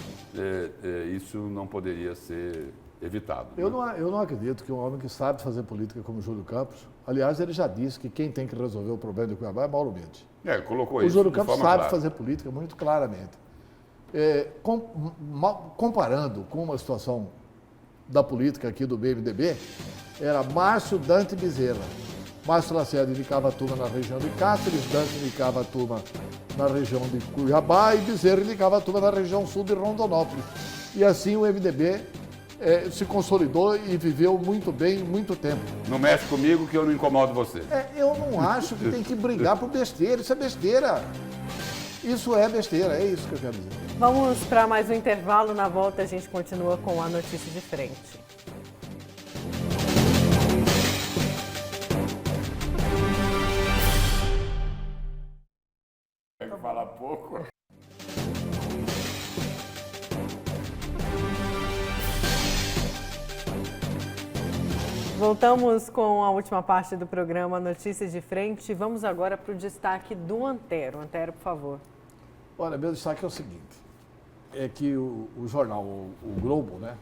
isso não poderia ser evitado. Eu não acredito que um homem que sabe fazer política como Júlio Campos, aliás, ele já disse que quem tem que resolver o problema de Cuiabá é Mauro Mendes. Colocou o isso. O Júlio Campos sabe clara. fazer política muito claramente. Comparando com uma situação da política aqui do MDB, era Márcio Dante Bezerra. Márcio Lacerda indicava a turma na região de Cáceres, Dante indicava a turma na região de Cuiabá e Bezerra indicava a turma na região sul de Rondonópolis. E assim o MDB se consolidou e viveu muito bem, muito tempo. Não mexe comigo que eu não incomodo você. Eu não acho que tem que brigar por besteira, isso é besteira. Isso é besteira, é isso que eu quero dizer. Vamos para mais um intervalo, na volta a gente continua com a notícia de frente. Tem que falar pouco. Voltamos com a última parte do programa Notícias de Frente. Vamos agora para o destaque do Antero. Antero, por favor. Olha, meu destaque é o seguinte, é que o jornal, o Globo, né,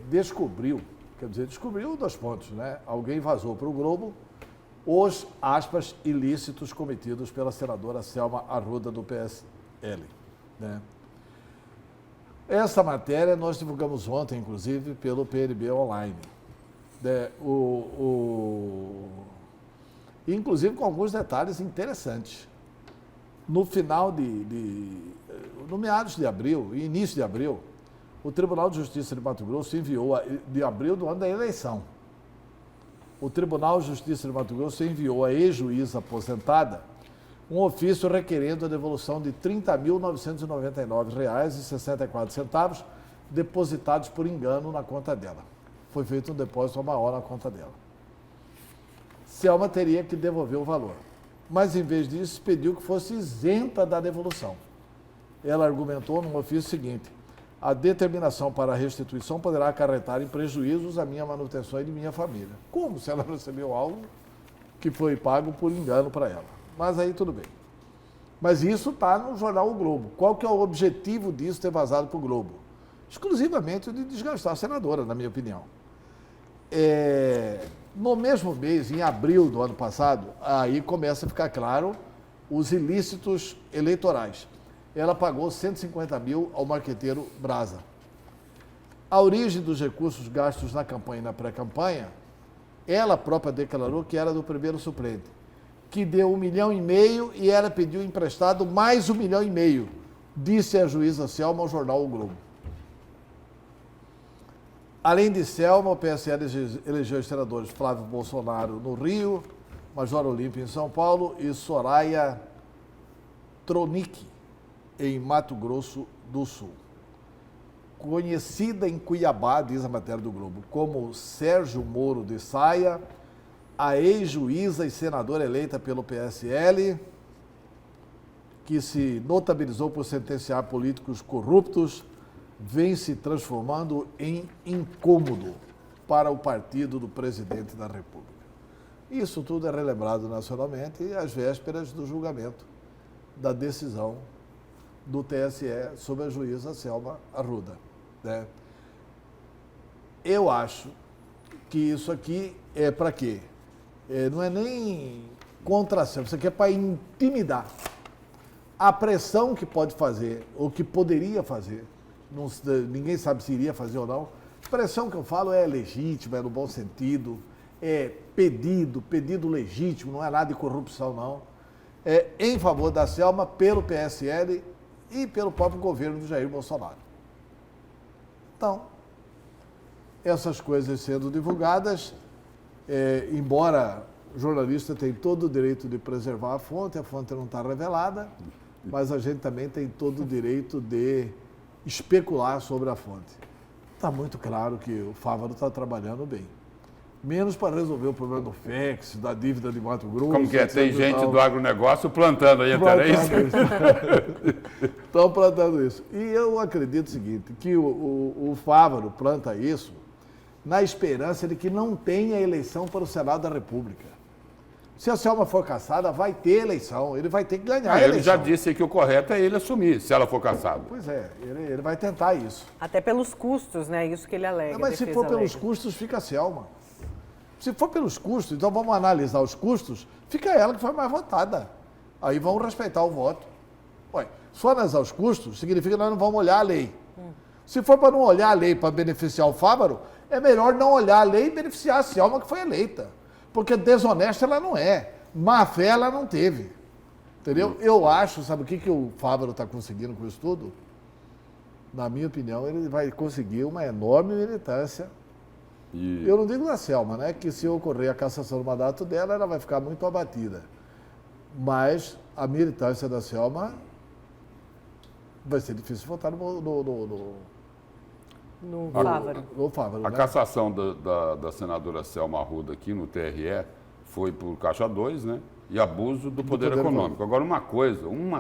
descobriu 2 pontos, né? Alguém vazou para o Globo os, aspas, ilícitos cometidos pela senadora Selma Arruda do PSL, né? Essa matéria nós divulgamos ontem, inclusive, pelo PNB Online. Inclusive com alguns detalhes interessantes. No final no meados de abril, início de abril, o Tribunal de Justiça de Mato Grosso enviou, de abril do ano da eleição, o Tribunal de Justiça de Mato Grosso enviou à ex-juíza aposentada um ofício requerendo a devolução de R$ 30.999,64 depositados por engano na conta dela. Foi feito um depósito maior na conta dela. Selma teria que devolver o valor, mas em vez disso pediu que fosse isenta da devolução. Ela argumentou no ofício seguinte: a determinação para a restituição poderá acarretar em prejuízos à minha manutenção e de minha família. Como se ela recebeu algo que foi pago por engano para ela. Mas aí tudo bem. Mas isso está no jornal O Globo. Qual que é o objetivo disso ter vazado para o Globo? Exclusivamente o de desgastar a senadora, na minha opinião. No mesmo mês, em abril do ano passado, aí começa a ficar claro os ilícitos eleitorais. ela pagou 150 mil ao marqueteiro Brasa. A origem dos recursos gastos na campanha e na pré-campanha, ela própria declarou que era do primeiro suplente, que deu 1,5 milhão e ela pediu emprestado mais 1,5 milhão, disse a juíza Selma ao jornal O Globo. Além de Selma, o PSL elegeu os senadores Flávio Bolsonaro no Rio, Major Olímpio em São Paulo e Soraya Tronic em Mato Grosso do Sul. Conhecida em Cuiabá, diz a matéria do Globo, como Sérgio Moro de Saia, a ex-juíza e senadora eleita pelo PSL, que se notabilizou por sentenciar políticos corruptos, vem se transformando em incômodo para o partido do presidente da República. Isso tudo é relembrado nacionalmente às vésperas do julgamento da decisão do TSE sobre a juíza Selma Arruda, né? Eu acho que isso aqui é para quê? Não é nem contra a Selma, isso aqui é para intimidar. A pressão que pode fazer, ou que poderia fazer, ninguém sabe se iria fazer ou não, a pressão que eu falo é legítima, é no bom sentido, é pedido legítimo, não é nada de corrupção não, é em favor da Selma pelo PSL e pelo próprio governo do Jair Bolsonaro. Então, essas coisas sendo divulgadas, embora o jornalista tenha todo o direito de preservar a fonte não está revelada, mas a gente também tem todo o direito de especular sobre a fonte. Está muito claro que o Fávaro está trabalhando bem. Menos para resolver o problema do FEX, da dívida de Mato Grosso. Como que é? Tem gente do agronegócio plantando aí, até isso? Estão plantando isso. E eu acredito o seguinte, que o Fávaro planta isso na esperança de que não tenha eleição para o Senado da República. Se a Selma for cassada, vai ter eleição, ele vai ter que ganhar a eleição. Ele já disse que o correto é ele assumir, se ela for cassada. Pois é, ele vai tentar isso. Até pelos custos, né? Isso que ele alega. Mas se for pelos custos, fica a Selma. Se for pelos custos, então vamos analisar os custos, fica ela que foi mais votada. Aí vamos respeitar o voto. Ué, só analisar os custos significa que nós não vamos olhar a lei. Se for para não olhar a lei para beneficiar o Fávaro, é melhor não olhar a lei e beneficiar a Selma que foi eleita. Porque desonesta ela não é, má fé ela não teve. Entendeu? Eu acho, sabe o que o Fávaro está conseguindo com isso tudo? Na minha opinião, ele vai conseguir uma enorme militância. Eu não digo da Selma, né? Que se ocorrer a cassação do mandato dela, ela vai ficar muito abatida. Mas a militância da Selma vai ser difícil votar no Fávaro. No Fávaro, A né? cassação da senadora Selma Arruda aqui no TRE foi por Caixa 2, né? E abuso do poder econômico. Agora, uma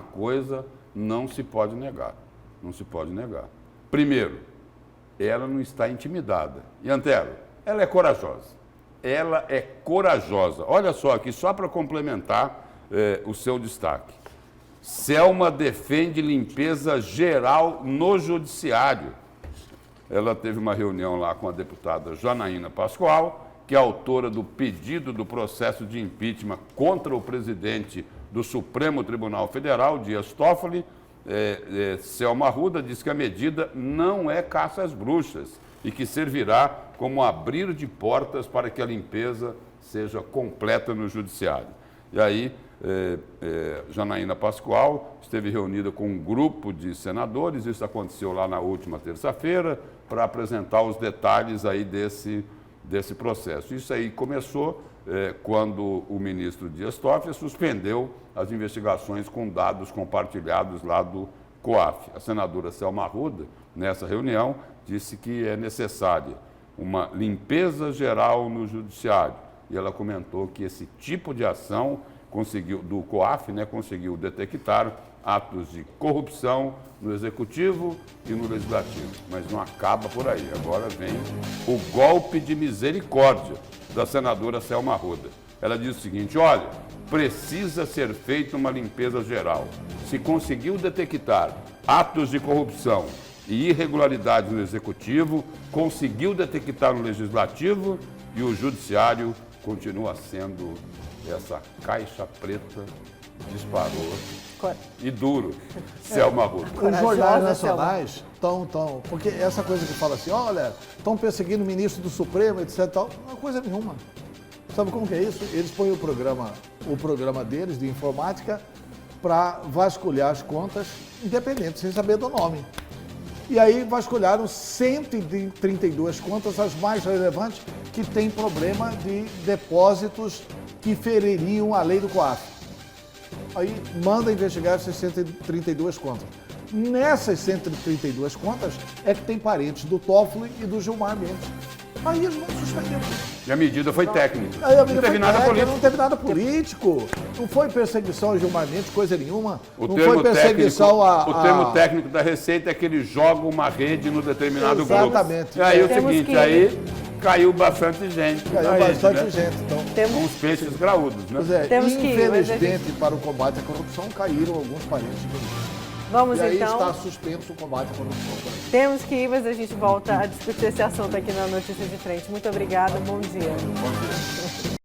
coisa não se pode negar. Não se pode negar. Primeiro, ela não está intimidada. E, Antero, ela é corajosa. Ela é corajosa. Olha só aqui, só para complementar o seu destaque. Selma defende limpeza geral no judiciário. Ela teve uma reunião lá com a deputada Janaína Pascoal, que é autora do pedido do processo de impeachment contra o presidente do Supremo Tribunal Federal, Dias Toffoli. Selma Arruda diz que a medida não é caça às bruxas e que servirá como abrir de portas para que a limpeza seja completa no judiciário. E aí, Janaína Pascoal esteve reunida com um grupo de senadores, isso aconteceu lá na última terça-feira, para apresentar os detalhes aí desse processo. Isso aí começou quando o ministro Dias Toffoli suspendeu as investigações com dados compartilhados lá do COAF. A senadora Selma Arruda, nessa reunião, disse que é necessária uma limpeza geral no judiciário. E ela comentou que esse tipo de ação do COAF, né, conseguiu detectar atos de corrupção no Executivo e no Legislativo. Mas não acaba por aí. Agora vem o golpe de misericórdia da senadora Selma Arruda. Ela diz o seguinte, olha, precisa ser feita uma limpeza geral. Se conseguiu detectar atos de corrupção e irregularidades no Executivo, conseguiu detectar no Legislativo e o Judiciário continua sendo essa caixa preta disparou e duro, Selma Arruda. Os Corajosa, jornais nacionais estão, porque essa coisa que fala assim, olha, estão perseguindo o ministro do Supremo, etc. Tal, não é coisa nenhuma. Sabe como que é isso? Eles põem o programa deles de informática para vasculhar as contas independentes, sem saber do nome. E aí vasculharam 132 contas, as mais relevantes, que têm problema de depósitos que feririam a lei do COAF. Aí manda investigar essas 132 contas. Nessas 132 contas é que tem parentes do Toffoli e do Gilmar Mendes. Aí eles vão suspender. E a medida foi técnica. Aí a Não medida teve foi nada técnica, político. Não teve nada político. Não foi perseguição ao Gilmar Mendes, coisa nenhuma. O não termo foi perseguição técnico, O termo técnico da Receita é que ele joga uma rede no determinado Exatamente. grupo. E aí o Temos seguinte, que- aí caiu bastante gente. Caiu na rede, bastante né? gente. Então, São os peixes graúdos, né? pois é, Temos que ir, mas a infelizmente, para o combate à corrupção, caíram alguns parentes do ministro. Vamos E aí então. está suspenso o combate à corrupção. Temos que ir, mas a gente volta a discutir esse assunto aqui na Notícias de Frente. Muito obrigada, bom dia. Bom dia.